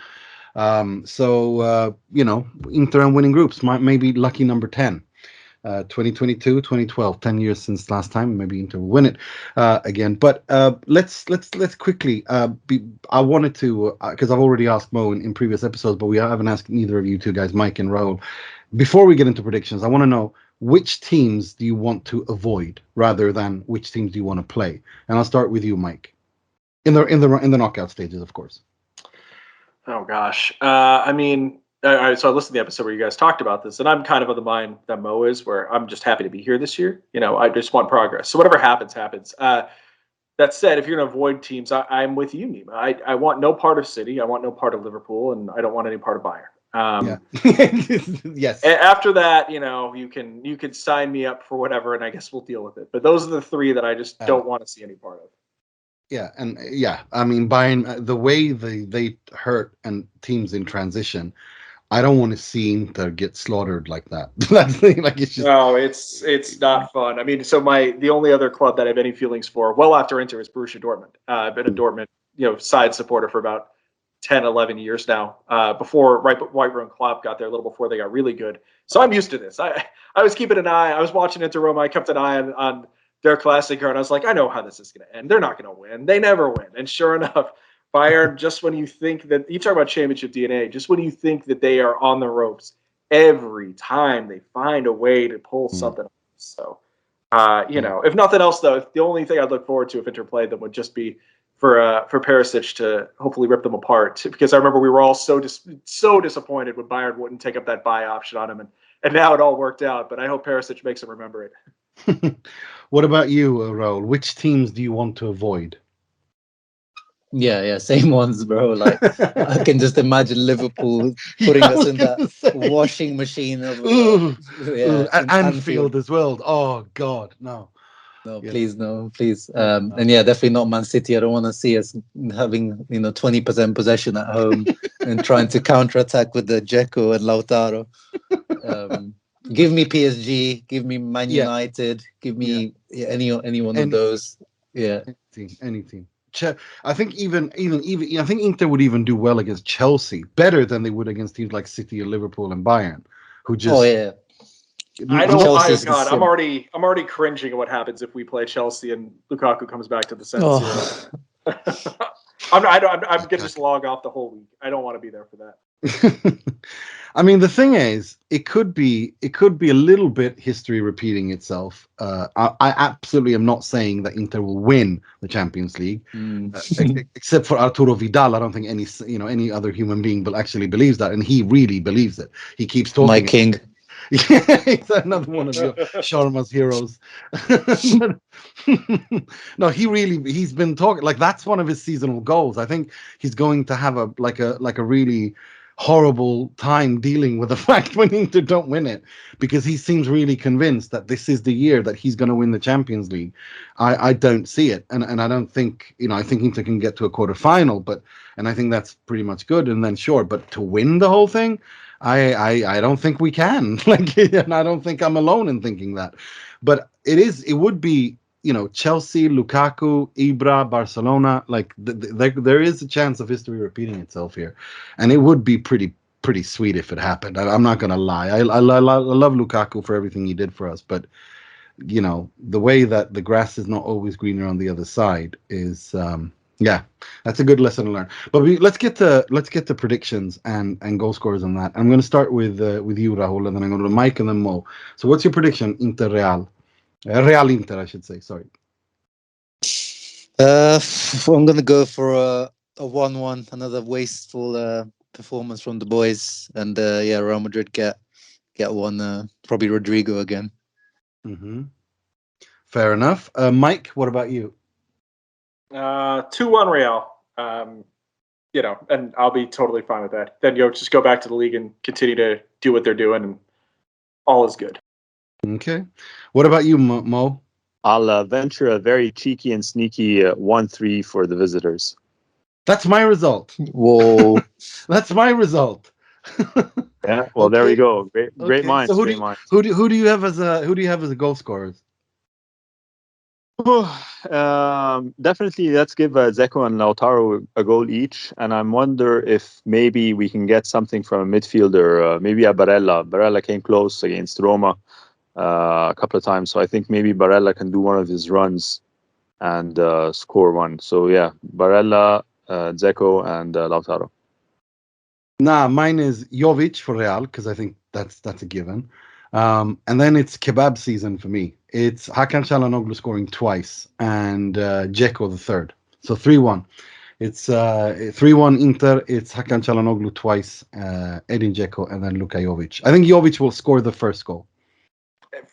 Inter and winning groups might maybe lucky number 10. 2022, 2012, 10 years since last time. Maybe Inter will win it again. But let's quickly. I wanted to, because I've already asked Mo in previous episodes, but we haven't asked neither of you two guys, Mike and Rahul. Before we get into predictions, I want to know, which teams do you want to avoid rather than which teams do you want to play? And I'll start with you, Mike. In the knockout stages, of course. Oh gosh, I mean, so I listened to the episode where you guys talked about this, and I'm kind of the mind that Mo is, where I'm just happy to be here this year. I just want progress. So whatever happens, happens. That said, if you're going to avoid teams, I'm with you, Nima. I want no part of City. I want no part of Liverpool, and I don't want any part of Bayern. Yes. After that, you can sign me up for whatever, and I guess we'll deal with it. But those are the three that I just don't want to see any part of. Yeah, and I mean, Bayern, the way they hurt and teams in transition, I don't want to see Inter get slaughtered like that. That's the thing, like it's just no, it's not fun. I mean, so the only other club that I have any feelings for, well after Inter, is Borussia Dortmund. I've been a Dortmund side supporter for about 10, 11 years now. Before White and Klopp got there, a little before they got really good. So I'm used to this. I was keeping an eye. I was watching Inter Roma. I kept an eye on their classic, and I was like, I know how this is going to end. They're not going to win. They never win. And sure enough, Bayern, just when you think that, you talk about championship DNA, just when you think that they are on the ropes, every time they find a way to pull something off. So, if nothing else, though, the only thing I'd look forward to if Inter played them would just be for Perisic to hopefully rip them apart. Because I remember we were all so disappointed when Bayern wouldn't take up that buy option on him, and now it all worked out. But I hope Perisic makes him remember it. What about you, Rahul? Which teams do you want to avoid? Yeah, same ones, bro. Like, I can just imagine Liverpool putting us in that washing machine of Anfield as well. Oh God, no. No, please, no, please. And yeah, definitely not Man City. I don't want to see us having 20% possession at home and trying to counterattack with the Dzeko and Lautaro. Give me PSG, give me Man United, give me any one of those. Yeah, any team. I think even I think Inter would even do well against Chelsea, better than they would against teams like City or Liverpool and Bayern, who just. Oh yeah. I'm already cringing at what happens if we play Chelsea and Lukaku comes back to the San Siro. I'm gonna just log off the whole week. I don't want to be there for that. I mean, the thing is, it could be a little bit history repeating itself. I absolutely am not saying that Inter will win the Champions League, except for Arturo Vidal. I don't think any other human being actually believes that, and he really believes it. He keeps talking. My king. Yeah, he's another one of Sharma's heroes. No, he's been talking, like, that's one of his seasonal goals. I think he's going to have a really horrible time dealing with the fact when Inter don't win it, because he seems really convinced that this is the year that he's going to win the Champions League. I don't see it, and I don't think, I think Inter can get to a quarterfinal, and I think that's pretty much good, and then sure, but to win the whole thing, I don't think we can. And I don't think I'm alone in thinking that. But it would be, Chelsea, Lukaku, Ibra, Barcelona. Like there is a chance of history repeating itself here, and it would be pretty sweet if it happened. I'm not gonna lie. I love Lukaku for everything he did for us, but the way that the grass is not always greener on the other side is. Yeah, that's a good lesson to learn. But let's get to predictions and goal scorers on that. I'm going to start with you, Rahul, and then I'm going to Mike and then Mo. So, what's your prediction? Inter Real, Real Inter, I should say. Sorry. I'm going to go for a 1-1, another wasteful performance from the boys, and Real Madrid get one. Probably Rodrigo again. Mm-hmm. Fair enough. Mike, what about you? 2-1 Real. And I'll be totally fine with that. Then just go back to the league and continue to do what they're doing, and all is good. Okay. What about you, Mo? I'll venture a very cheeky and sneaky 1-3 for the visitors. That's my result. Whoa. That's my result. Yeah. Well, there we go. Great minds. So who Great minds. do you have as a goal scorers? Definitely, let's give Dzeko and Lautaro a goal each, and I wonder if maybe we can get something from a midfielder, maybe a Barella. Barella came close against Roma a couple of times, so I think maybe Barella can do one of his runs and score one. So yeah, Barella, Dzeko, and Lautaro. Nah, mine is Jovic for Real because I think that's a given. And then it's kebab season for me. It's Hakan Calhanoglu scoring twice and Dzeko the third. So 3-1. It's 3-1 Inter. It's Hakan Calhanoglu twice, Edin Dzeko, and then Luka Jovic. I think Jovic will score the first goal.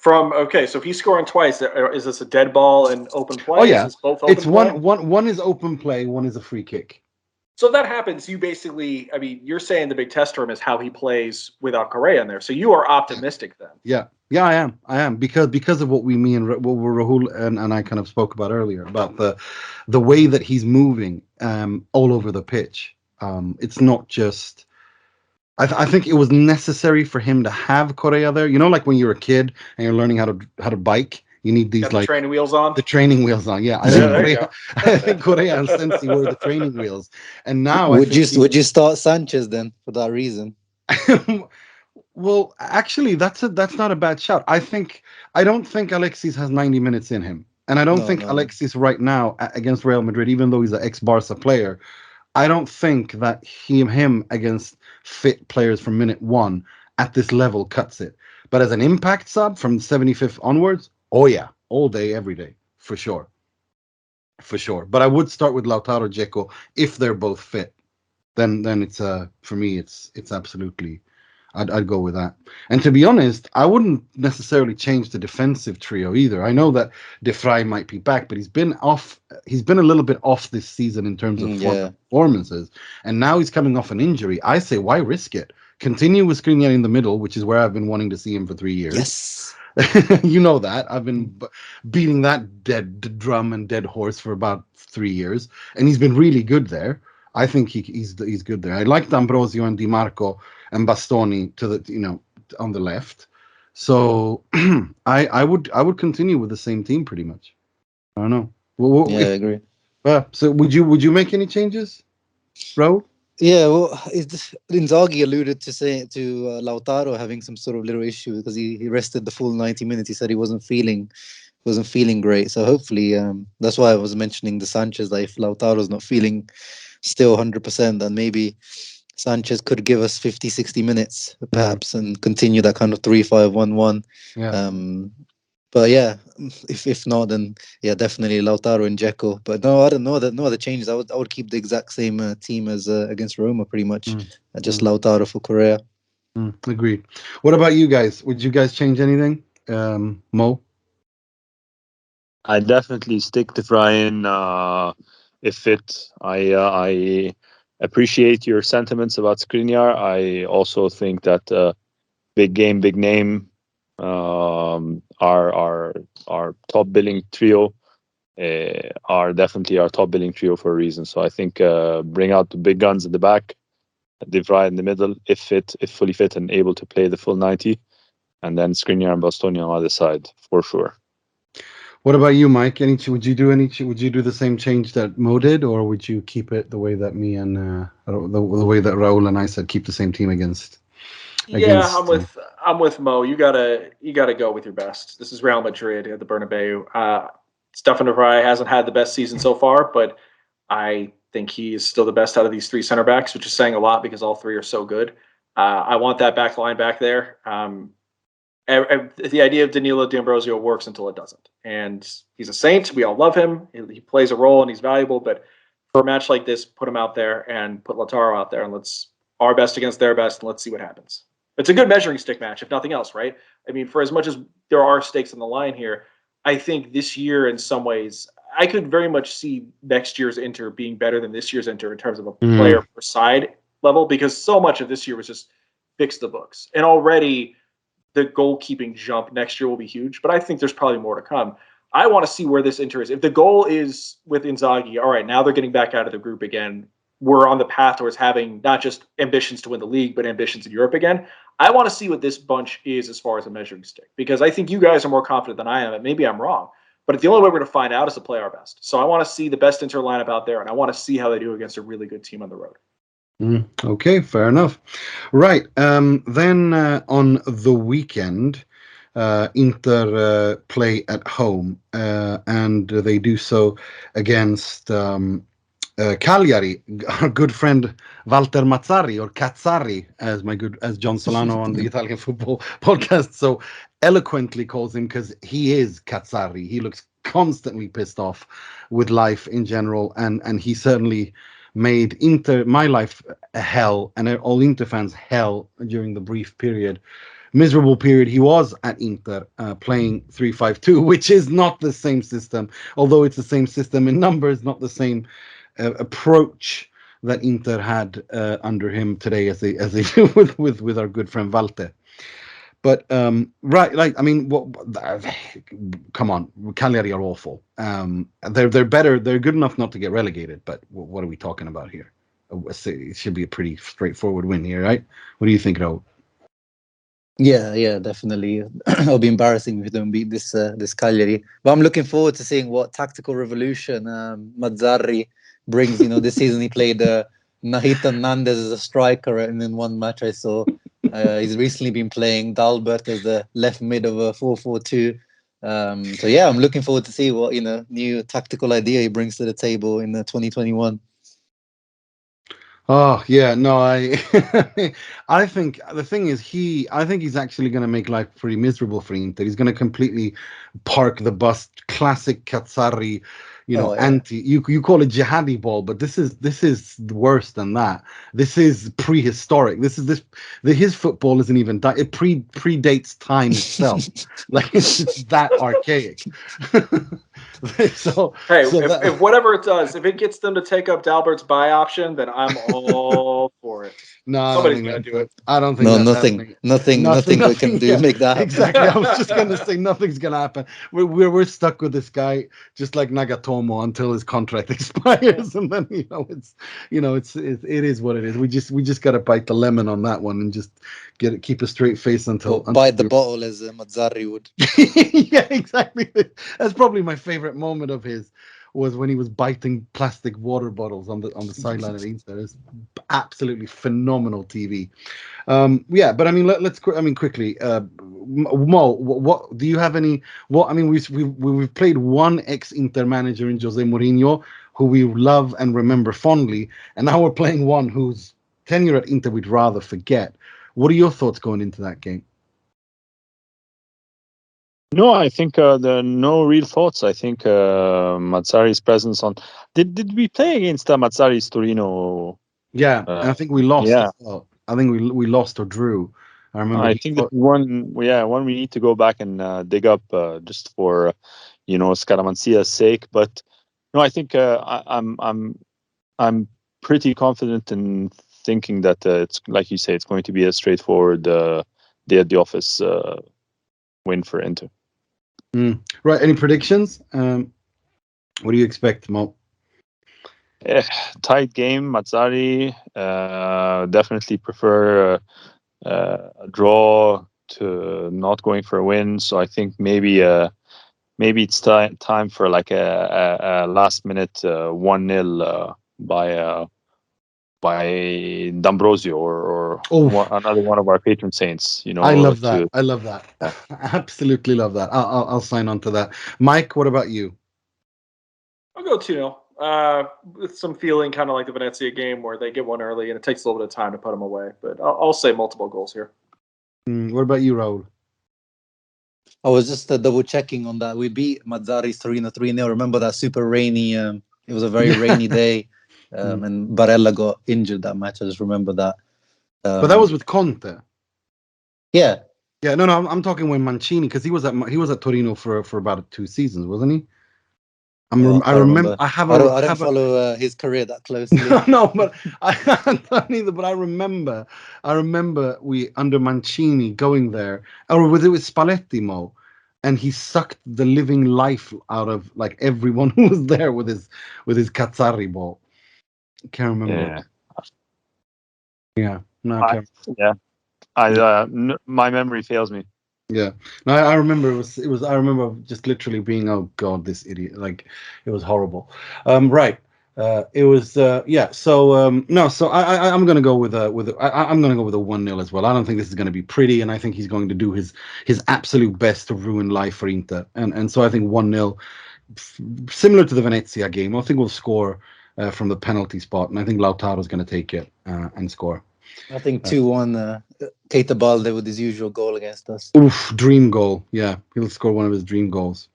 So if he's scoring twice, is this a dead ball and open play? Oh yeah, Is this both open it's play? one is open play, one is a free kick. So if that happens, you basically, you're saying the big test for him is how he plays without Correa in there. So you are optimistic then. Yeah, I am because of what Rahul and I kind of spoke about earlier about the way that he's moving all over the pitch. It's not just. I think it was necessary for him to have Correa there. You know, like when you're a kid and you're learning how to bike. You need these the training wheels on. The training wheels on, yeah. I think Correa and Sensi were the training wheels, and now would you start Sanchez then for that reason? Well, actually, that's not a bad shout. I don't think Alexis has 90 minutes in him, and I don't think Alexis right now against Real Madrid, even though he's an ex-Barca player, I don't think that him against fit players from minute one at this level cuts it. But as an impact sub from 75th onwards. Oh yeah, all day, every day, for sure. But I would start with Lautaro, Dzeko if they're both fit. Then it's for me it's absolutely. I'd go with that. And to be honest, I wouldn't necessarily change the defensive trio either. I know that De Vrij might be back, but he's been off. He's been a little bit off this season in terms of performances, and now he's coming off an injury. I say, why risk it? Continue with Skriniar in the middle, which is where I've been wanting to see him for 3 years. Yes. You know that I've been beating that dead drum and dead horse for about 3 years, and he's been really good there. I think he's good there. I like D'Ambrosio and Di Marco and Bastoni on the left. So I would continue with the same team pretty much. I don't know. I agree. So would you make any changes, Raul? Yeah, well, Inzaghi alluded to Lautaro having some sort of little issue because he rested the full 90 minutes. He said he wasn't feeling great. So hopefully, that's why I was mentioning the Sanchez. That if Lautaro's not feeling still 100%, then maybe Sanchez could give us 50, 60 minutes perhaps and continue that kind of 3-5-1-1. Yeah. But yeah, if not, then yeah, definitely Lautaro and Dzeko. But no, I don't know that no other changes. I would keep the exact same team as against Roma, pretty much. Just Lautaro for Correa. Agreed. What about you guys? Would you guys change anything, Mo? I definitely stick to Brian if fit. I appreciate your sentiments about Skriniar. I also think that big game, big name. Our top billing trio are definitely our top billing trio for a reason. So I think bring out the big guns at the back, De Vrij in the middle, if fully fit and able to play the full 90, and then Skriniar and Bastoni on the other side for sure. What about you, Mike? Would you do the same change that Mo did, or would you keep it the way that me and the way that Raul and I said keep the same team against? Yeah, I'm with Mo. You gotta go with your best. This is Real Madrid at the Bernabeu. Stefan De Vrij hasn't had the best season so far, but I think he is still the best out of these three center backs, which is saying a lot because all three are so good. I want that back line back there. The idea of Danilo D'Ambrosio works until it doesn't, and he's a saint. We all love him. He plays a role and he's valuable. But for a match like this, put him out there and put Lautaro out there, and let's our best against their best, and let's see what happens. It's a good measuring stick match, if nothing else, right? I mean, for as much as there are stakes on the line here, I think this year, in some ways, I could very much see next year's Inter being better than this year's Inter in terms of a player per side level, because so much of this year was just fix the books. And already the goalkeeping jump next year will be huge, but I think there's probably more to come. I want to see where this Inter is. If the goal is with Inzaghi, all right, now they're getting back out of the group again. We're on the path towards having not just ambitions to win the league, but ambitions in Europe again. I want to see what this bunch is as far as a measuring stick, because I think you guys are more confident than I am, and maybe I'm wrong. But the only way we're going to find out is to play our best. So I want to see the best Inter lineup out there, and I want to see how they do against a really good team on the road. Okay, fair enough. Right. Then on the weekend, Inter play at home, and they do so against Cagliari. Our good friend Walter Mazzarri, or Cazzari, as John Solano on the Italian football podcast so eloquently calls him, because he is Cazzari. He looks constantly pissed off with life in general, and he certainly made my life a hell, and all Inter fans hell during the brief miserable period he was at Inter, playing 3-5-2, which is not the same system, although it's the same system in numbers, not the same approach that Inter had under him today, as they do with our good friend Walter. But right, like, I mean, come on, Cagliari are awful. They're better. They're good enough not to get relegated. But what are we talking about here? It should be a pretty straightforward win here, right? What do you think, Raul? Yeah, definitely. It'll be embarrassing if we don't beat this Cagliari. But I'm looking forward to seeing what tactical revolution Mazzarri brings. This season he played Nahita Nandez as a striker, and in one match I saw he's recently been playing Dalbert as the left mid of a 4-4-2. So yeah, I'm looking forward to see what new tactical idea he brings to the table in 2021. Oh yeah, no, I think the thing is I think he's actually going to make life pretty miserable for Inter. He's going to completely park the bus, classic Cazzari, anti. You call it jihadi ball, but this is worse than that. This is prehistoric. His football isn't even it predates time itself. Like it's that archaic. If whatever it does, if it gets them to take up Dalbert's buy option, then I'm all for it. No, somebody's gonna do it. I don't think. No, nothing we can do. Make that happen. Exactly. I was just gonna say nothing's gonna happen. We're stuck with this guy, just like Nagatomo, until his contract expires, and then it is what it is. We just gotta bite the lemon on that one and just keep a straight face until bite the bottle, as Mazzarri would. Yeah, exactly. That's probably my favorite moment of his, was when he was biting plastic water bottles on the sideline at Inter. It's absolutely phenomenal TV. But I mean, let's quickly. Mo, what do you have any? We've played one ex-Inter manager in Jose Mourinho, who we love and remember fondly, and now we're playing one whose tenure at Inter we'd rather forget. What are your thoughts going into that game? No, I think there are no real thoughts. I think Mazzari's presence on. Did we play against Mazzari's Torino? Yeah, and I think we lost. Yeah. As well. I think we lost or drew. I remember. I think that one we need to go back and dig up just for Scaramanzia's sake. But no, I think I'm pretty confident in thinking that it's, like you say, it's going to be a straightforward day at the office win for Inter. Right. Any predictions? What do you expect, Mo? Tight game. Mazzarri definitely prefer a draw to not going for a win. So I think maybe it's time for like a last minute 1-0 by D'Ambrosio or another one of our patron saints. I love that. I love that. Absolutely love that. I'll sign on to that. Mike, what about you? I'll go 2-0. With some feeling kind of like the Venezia game where they get one early and it takes a little bit of time to put them away. But I'll say multiple goals here. What about you, Raul? I was just double checking on that. We beat Mazzari's Torino 3-0. Remember that super rainy? It was a very rainy day. And Barella got injured that match. I just remember that. But that was with Conte. Yeah, Yeah, no, I'm talking when Mancini, because he was at Torino for about 2 seasons, wasn't he? no, I I can't remember. remember. I don't I have a follow his career that closely. no, but I don't either. But I remember we under Mancini going there, or was it with Spalletti, Mo, and he sucked the living life out of like everyone who was there with his Cazzari ball. Can't remember. Yeah. Yeah, no, I I, can't. yeah. My memory fails me. Yeah, no, I remember it was. I remember just literally being, oh God, this idiot! Like, it was horrible. Right. It was. Yeah. So no. So I'm gonna go I'm gonna go with a 1-0 as well. I don't think this is gonna be pretty, and I think he's going to do his absolute best to ruin life for Inter. And so I think 1-0, similar to the Venezia game. I think we'll score from the penalty spot, and I think Lautaro's gonna take it and score. I think 2-1. Keita Balde with his usual goal against us. Oof, dream goal. Yeah, he'll score one of his dream goals.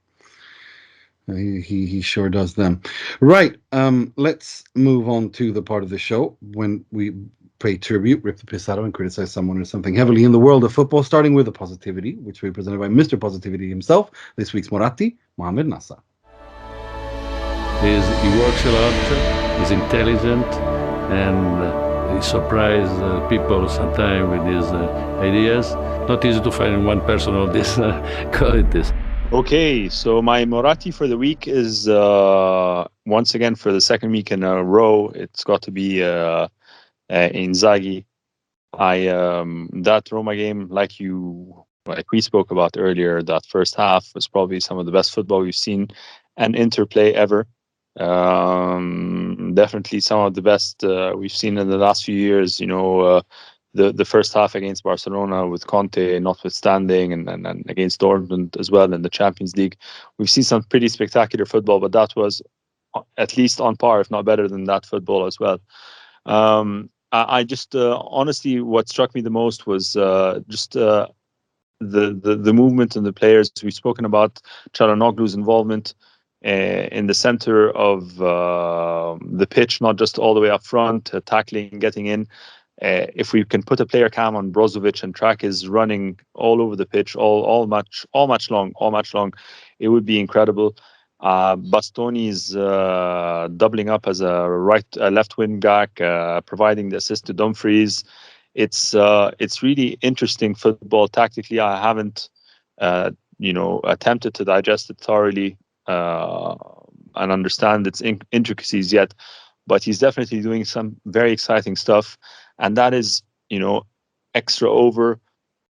He sure does them. Right. Let's move on to the part of the show when we pay tribute, rip the piss out of, and criticize someone or something heavily in the world of football, starting with the positivity, which will be presented by Mr. Positivity himself, this week's Moratti, Mohamed Nassa. He works a lot, he's intelligent, and he surprises people sometimes with his ideas. Not easy to find one person of these qualities. Okay, so my Moratti for the week is once again for the second week in a row. It's got to be Inzaghi. That Roma game, like we spoke about earlier, that first half was probably some of the best football we've seen and interplay ever. Definitely some of the best we've seen in the last few years. You know, the first half against Barcelona with Conte notwithstanding, and against Dortmund as well in the Champions League, we've seen some pretty spectacular football. But that was at least on par, if not better than that football as well. I just honestly, what struck me the most was just the movement and the players. We've spoken about Calhanoglu's involvement in the center of the pitch, not just all the way up front, tackling, getting in. If we can put a player cam on Brozovic and track his running all over the pitch, all match long, it would be incredible. Bastoni's doubling up as a left wing back, providing the assist to Dumfries. It's really interesting football tactically. I haven't attempted to digest it thoroughly and understand its intricacies yet, but he's definitely doing some very exciting stuff, and that is extra over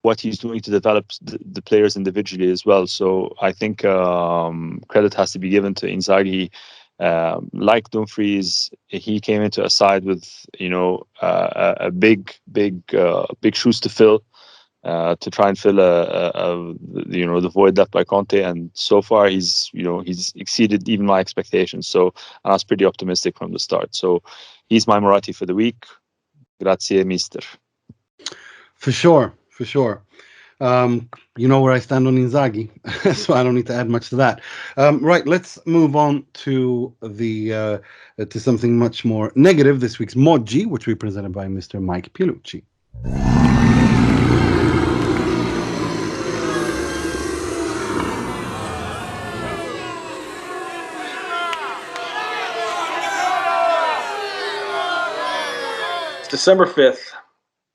what he's doing to develop the players individually as well. So I think credit has to be given to Inzaghi. Like Dumfries, he came into a side with a big shoes to fill, to try and fill the void left by Conte, and so far he's exceeded even my expectations. So I was pretty optimistic from the start. So he's my Moratti for the week. Grazie, mister. For sure. You know where I stand on Inzaghi, so I don't need to add much to that. Right, let's move on to to something much more negative. This week's Moggi, which we presented by Mr. Mike Pilucci. It's December 5th.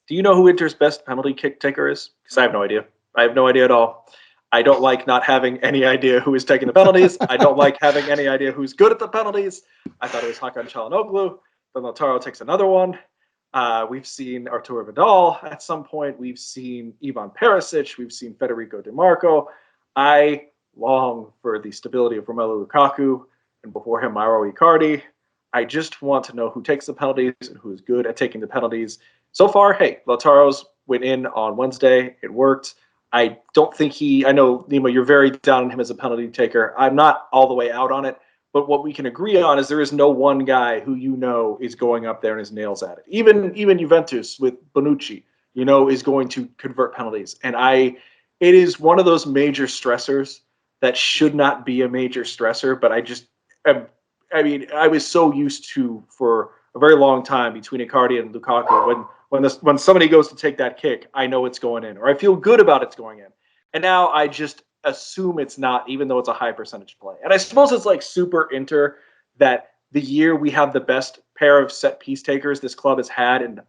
Do you know who Inter's best penalty kick taker is? Because I have no idea. I have no idea at all. I don't like not having any idea who is taking the penalties. I don't like having any idea who's good at the penalties. I thought it was Hakan Calhanoglu. Then Lautaro takes another one. We've seen Arturo Vidal at some point. We've seen Ivan Perisic. We've seen Federico Di Marco. I long for the stability of Romelu Lukaku, and before him, Mauro Icardi. I just want to know who takes the penalties and who is good at taking the penalties. So far, hey, Lautaro's went in on Wednesday. It worked. I don't think I know, Nima, you're very down on him as a penalty taker. I'm not all the way out on it. But what we can agree on is there is no one guy who is going up there and his nails at it. Even Juventus with Bonucci, is going to convert penalties. And it is one of those major stressors that should not be a major stressor. But I was so used to, for a very long time, between Icardi and Lukaku, when somebody goes to take that kick, I know it's going in, or I feel good about it's going in. And now I just assume it's not, even though it's a high percentage play. And I suppose it's like super Inter that the year we have the best pair of set piece takers this club has had, and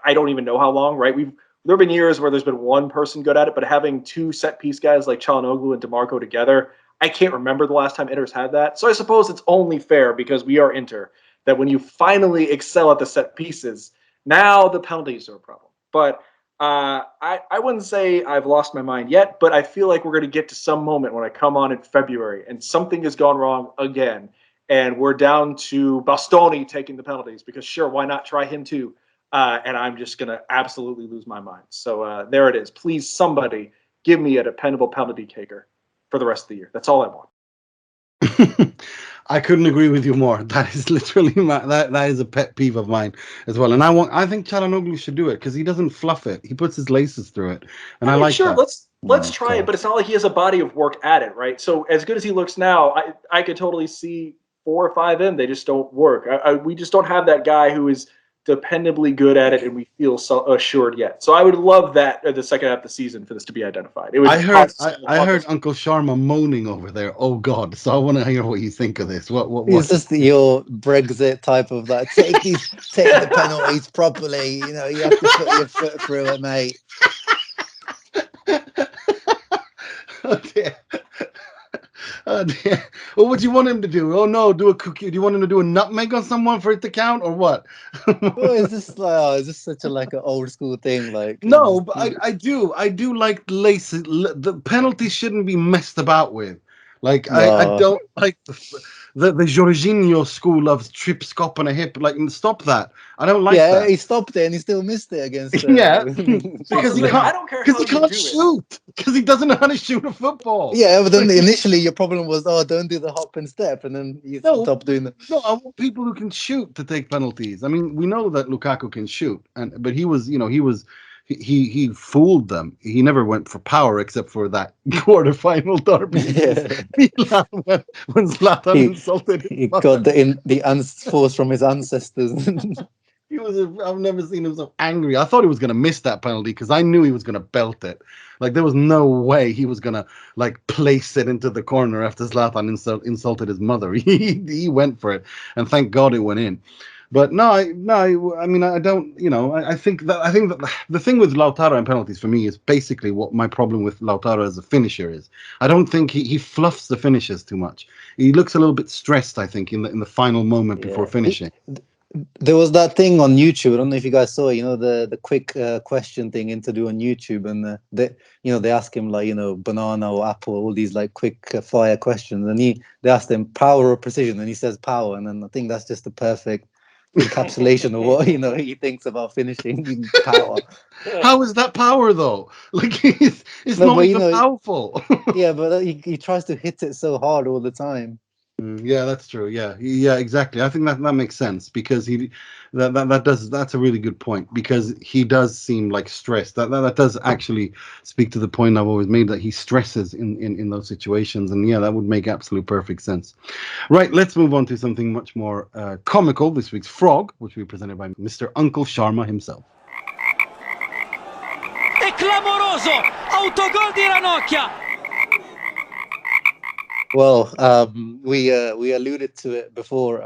I don't even know how long, right? There have been years where there's been one person good at it, but having two set piece guys like Calhanoglu and DeMarco together, I can't remember the last time Inter's had that. So I suppose it's only fair, because we are Inter, that when you finally excel at the set pieces, now the penalties are a problem. But I wouldn't say I've lost my mind yet, but I feel like we're going to get to some moment when I come on in February and something has gone wrong again, and we're down to Bastoni taking the penalties, because sure, why not try him too? And I'm just going to absolutely lose my mind. So there it is. Please, somebody give me a dependable penalty taker for the rest of the year. That's all I want. I couldn't agree with you more. That is literally that is a pet peeve of mine as well. And I think Calhanoglu should do it, because he doesn't fluff it. He puts his laces through it, and I like sure, that. let's try it, but it's not like he has a body of work at it, right? So as good as he looks now, I could totally see 4 or 5 in. They just don't work. We just don't have that guy who is dependably good at it, and we feel so assured yet. So I would love that the second half of the season for this to be identified. I heard Uncle Sharma moaning over there. Oh God! So I want to hear what you think of this. What? It's just your Brexit type of like take the penalties properly. You know, you have to put your foot through it, mate. Oh dear. Oh dear. Well, what do you want him to do? Oh no, do a cookie. Do you want him to do a nutmeg on someone for it to count, or what? Well, is this such a like an old school thing? Like no, but I do like laces. The penalties shouldn't be messed about with. Like no. I don't like the Jorginho school of trip, scop, and a hip. Like, stop that. I don't like that. Yeah, he stopped it and he still missed it against. Yeah, because he can't. I don't care. Because he can't shoot. Because he doesn't know how to shoot a football. Yeah, but then initially your problem was, don't do the hop and step, and then you stop doing that. No, I want people who can shoot to take penalties. I mean, we know that Lukaku can shoot, but he was, he fooled them. He never went for power except for that quarterfinal derby. Yeah. when Zlatan insulted him. He got the force from his ancestors. I've never seen him so angry. I thought he was going to miss that penalty, because I knew he was going to belt it. Like, there was no way he was going to like place it into the corner after Zlatan insulted his mother. He went for it, and thank God it went in. But no, I mean, I don't, I think that the thing with Lautaro and penalties for me is basically what my problem with Lautaro as a finisher is. I don't think he fluffs the finishes too much. He looks a little bit stressed, I think, in the final moment before finishing. There was that thing on YouTube. I don't know if you guys saw it, the quick question thing to do on YouTube, and they ask him like, banana or apple, all these like quick fire questions, and they asked him power or precision, and he says power, and then I think that's just the perfect encapsulation of what he thinks about finishing. Power. How is that power though? Like, it's not even powerful. Yeah, but he tries to hit it so hard all the time. Yeah, that's true. Yeah, exactly. I think that makes sense, because that's a really good point, because he does seem like stressed. That does actually speak to the point I've always made, that he stresses in those situations, and yeah, that would make absolute perfect sense. Right, let's move on to something much more comical. This week's Frog, which will be presented by Mr. Uncle Sharma himself. È clamoroso! Autogol di Ranocchia! Well, we alluded to it before.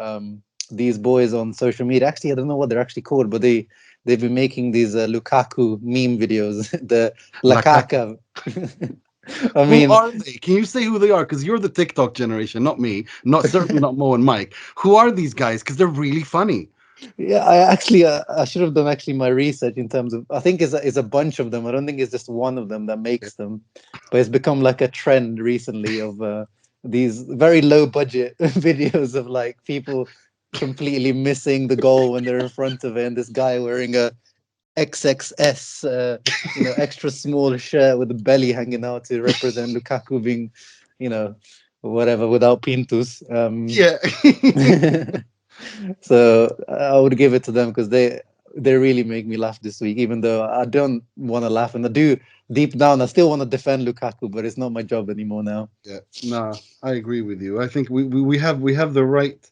These boys on social media, actually, I don't know what they're actually called, but they've been making these Lukaku meme videos. The Lakaka. I mean, who are they? Can you say who they are? Because you're the TikTok generation, not me. Certainly not Mo and Mike. Who are these guys? Because they're really funny. Yeah, I should have done my research in terms of, I think it's a bunch of them. I don't think it's just one of them that makes them, but it's become like a trend recently of these very low budget videos of like people completely missing the goal when they're in front of it, and this guy wearing a XXS extra small shirt with the belly hanging out to represent Lukaku being whatever, without pintus. So I would give it to them, because they really make me laugh this week, even though I don't want to laugh, and I do deep down I still want to defend Lukaku, but it's not my job anymore now. Yeah, no, I agree with you. I think we have the right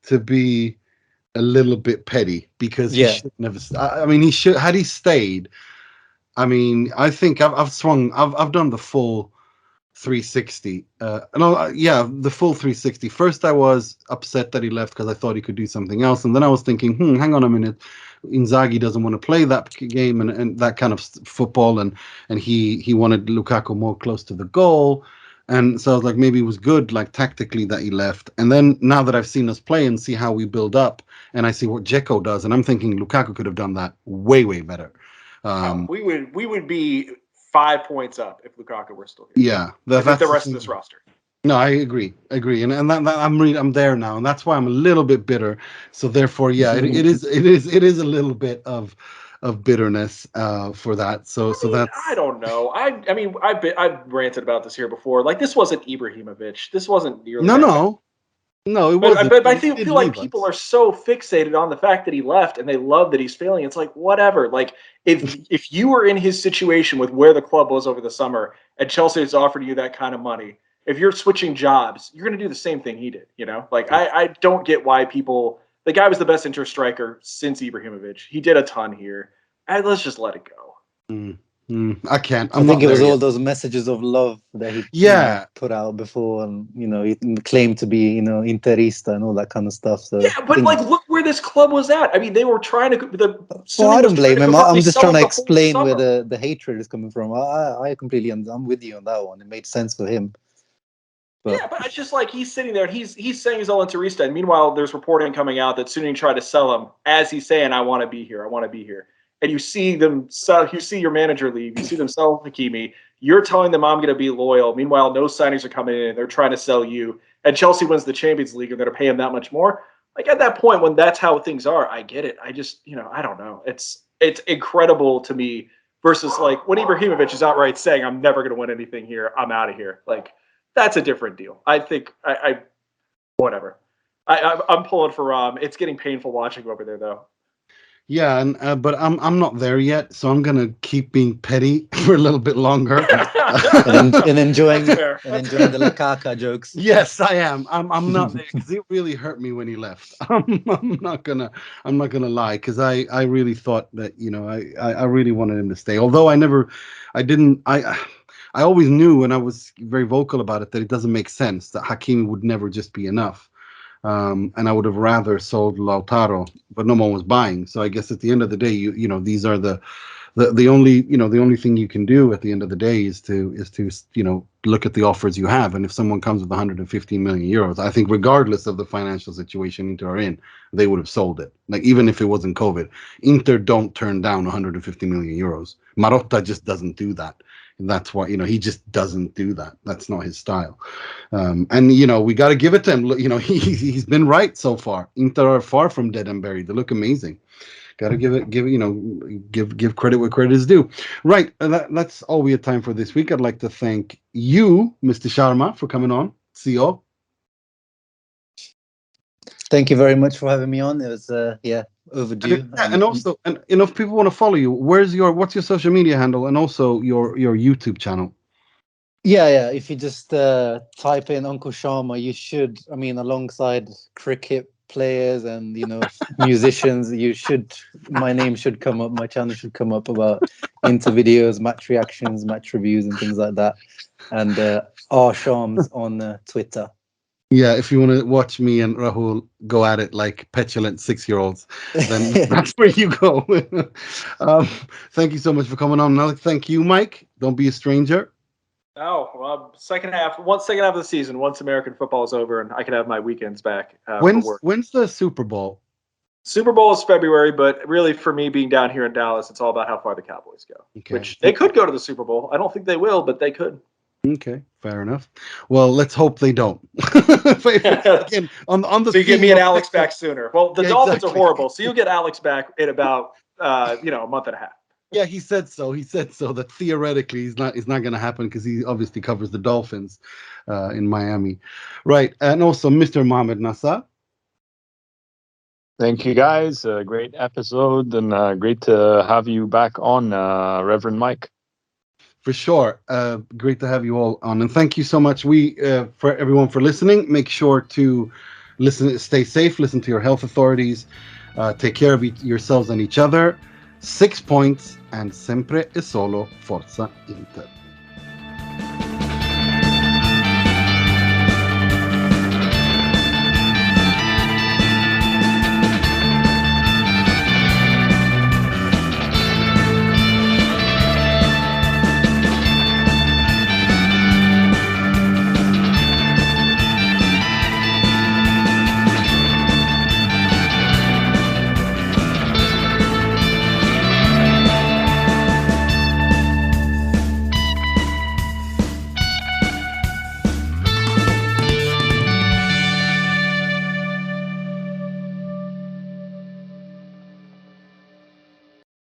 to be a little bit petty because he Yeah. should never. I mean, he should had he stayed. I mean, I think I've swung. I've done the full 360. No, yeah, the full 360. First, I was upset that he left because I thought he could do something else, and then I was thinking, hang on a minute, Inzaghi doesn't want to play that game and that kind of football, and he wanted Lukaku more close to the goal, and so I was like, maybe it was good, like tactically, that he left. And then now that I've seen us play and see how we build up, and I see what Dzeko does, and I'm thinking Lukaku could have done that way better. We would be 5 points up if Lukaku were still here. Yeah, that's the rest of this roster. No, I agree, and that I'm there now, and that's why I'm a little bit bitter. So therefore, yeah, it is a little bit of bitterness for that. So that's, I don't know. I mean, I've ranted about this here before. Like, this wasn't Ibrahimovic. This wasn't nearly no, it wasn't. But I feel like people are so fixated on the fact that he left and they love that he's failing. It's like, whatever. Like, if you were in his situation with where the club was over the summer and Chelsea has offered you that kind of money, if you're switching jobs, you're going to do the same thing he did. You know, like, I don't get why people. The guy was the best inter striker since Ibrahimovic. He did a ton here. Let's just let it go. I can't. I think it was all those messages of love that he put out before, and he claimed to be Interista and all that kind of stuff. So yeah, but look where this club was at. I mean, they were trying to. Well, I don't blame him. I'm just trying to explain where the hatred is coming from. I completely. I'm with you on that one. It made sense for him. But. Yeah, but it's just like he's sitting there and he's saying he's all Interista, and meanwhile there's reporting coming out that Sunni tried to sell him as he's saying, "I want to be here. I want to be here." And you see them sell. You see your manager leave. You see them sell Hakimi. You're telling them I'm going to be loyal. Meanwhile, no signings are coming in. They're trying to sell you. And Chelsea wins the Champions League, and they're going to pay him that much more. Like, at that point, when that's how things are, I get it. I just, I don't know. It's incredible to me. Versus like when Ibrahimovic is outright saying, "I'm never going to win anything here. I'm out of here." Like, that's a different deal. I think whatever. I'm pulling for It's getting painful watching over there, though. Yeah, and but I'm not there yet, so I'm gonna keep being petty for a little bit longer and enjoying the Lukaku jokes. Yes, I am. I'm not there because it really hurt me when he left. I'm not gonna lie, because I really thought that I really wanted him to stay. Although I always knew, and I was very vocal about it, that it doesn't make sense that Hakimi would never just be enough. And I would have rather sold Lautaro, but no one was buying. So I guess at the end of the day, these are the only thing you can do at the end of the day is to look at the offers you have. And if someone comes with 115 million euros, I think regardless of the financial situation Inter are in, they would have sold it. Like, even if it wasn't COVID, Inter don't turn down 150 million euros. Moratti just doesn't do that. And that's why, he just doesn't do that. That's not his style. And we got to give it to him. He's been right so far. Inter are far from dead and buried. They look amazing. Got to give credit where credit is due. Right. That's all we have time for this week. I'd like to thank you, Mr. Sharma, for coming on. CEO. Thank you very much for having me on. It was overdue. And also, and if people want to follow you, what's your social media handle, and also your YouTube channel? Yeah. If you just type in Uncle Sharma, you should. I mean, alongside cricket players and musicians, my name should come up. My channel should come up about Inter videos, match reactions, match reviews, and things like that. And R Shams on Twitter. Yeah, if you want to watch me and Rahul go at it like petulant 6-year-olds, then that's where you go. Thank you so much for coming on. Now, thank you, Mike. Don't be a stranger. Oh, well, second half of the season, once American football is over and I can have my weekends back. When's the Super Bowl? Super Bowl is February, but really for me being down here in Dallas, it's all about how far the Cowboys go. Okay. Which they could go to the Super Bowl. I don't think they will, but they could. Okay, fair enough. Well, let's hope they don't. Again, on the so you get me and Alex back sooner. Well, the Dolphins are horrible, so you'll get Alex back in about a month and a half. Yeah, he said so. He said so that theoretically it's not going to happen because he obviously covers the Dolphins in Miami, right? And also Mr. Mohamed Nassar. Thank you, guys. Great episode, and great to have you back on, Reverend Mike. For sure. Great to have you all on. And thank you so much. For everyone for listening. Make sure to stay safe, listen to your health authorities, take care of yourselves and each other. 6 points, and sempre e solo Forza Inter.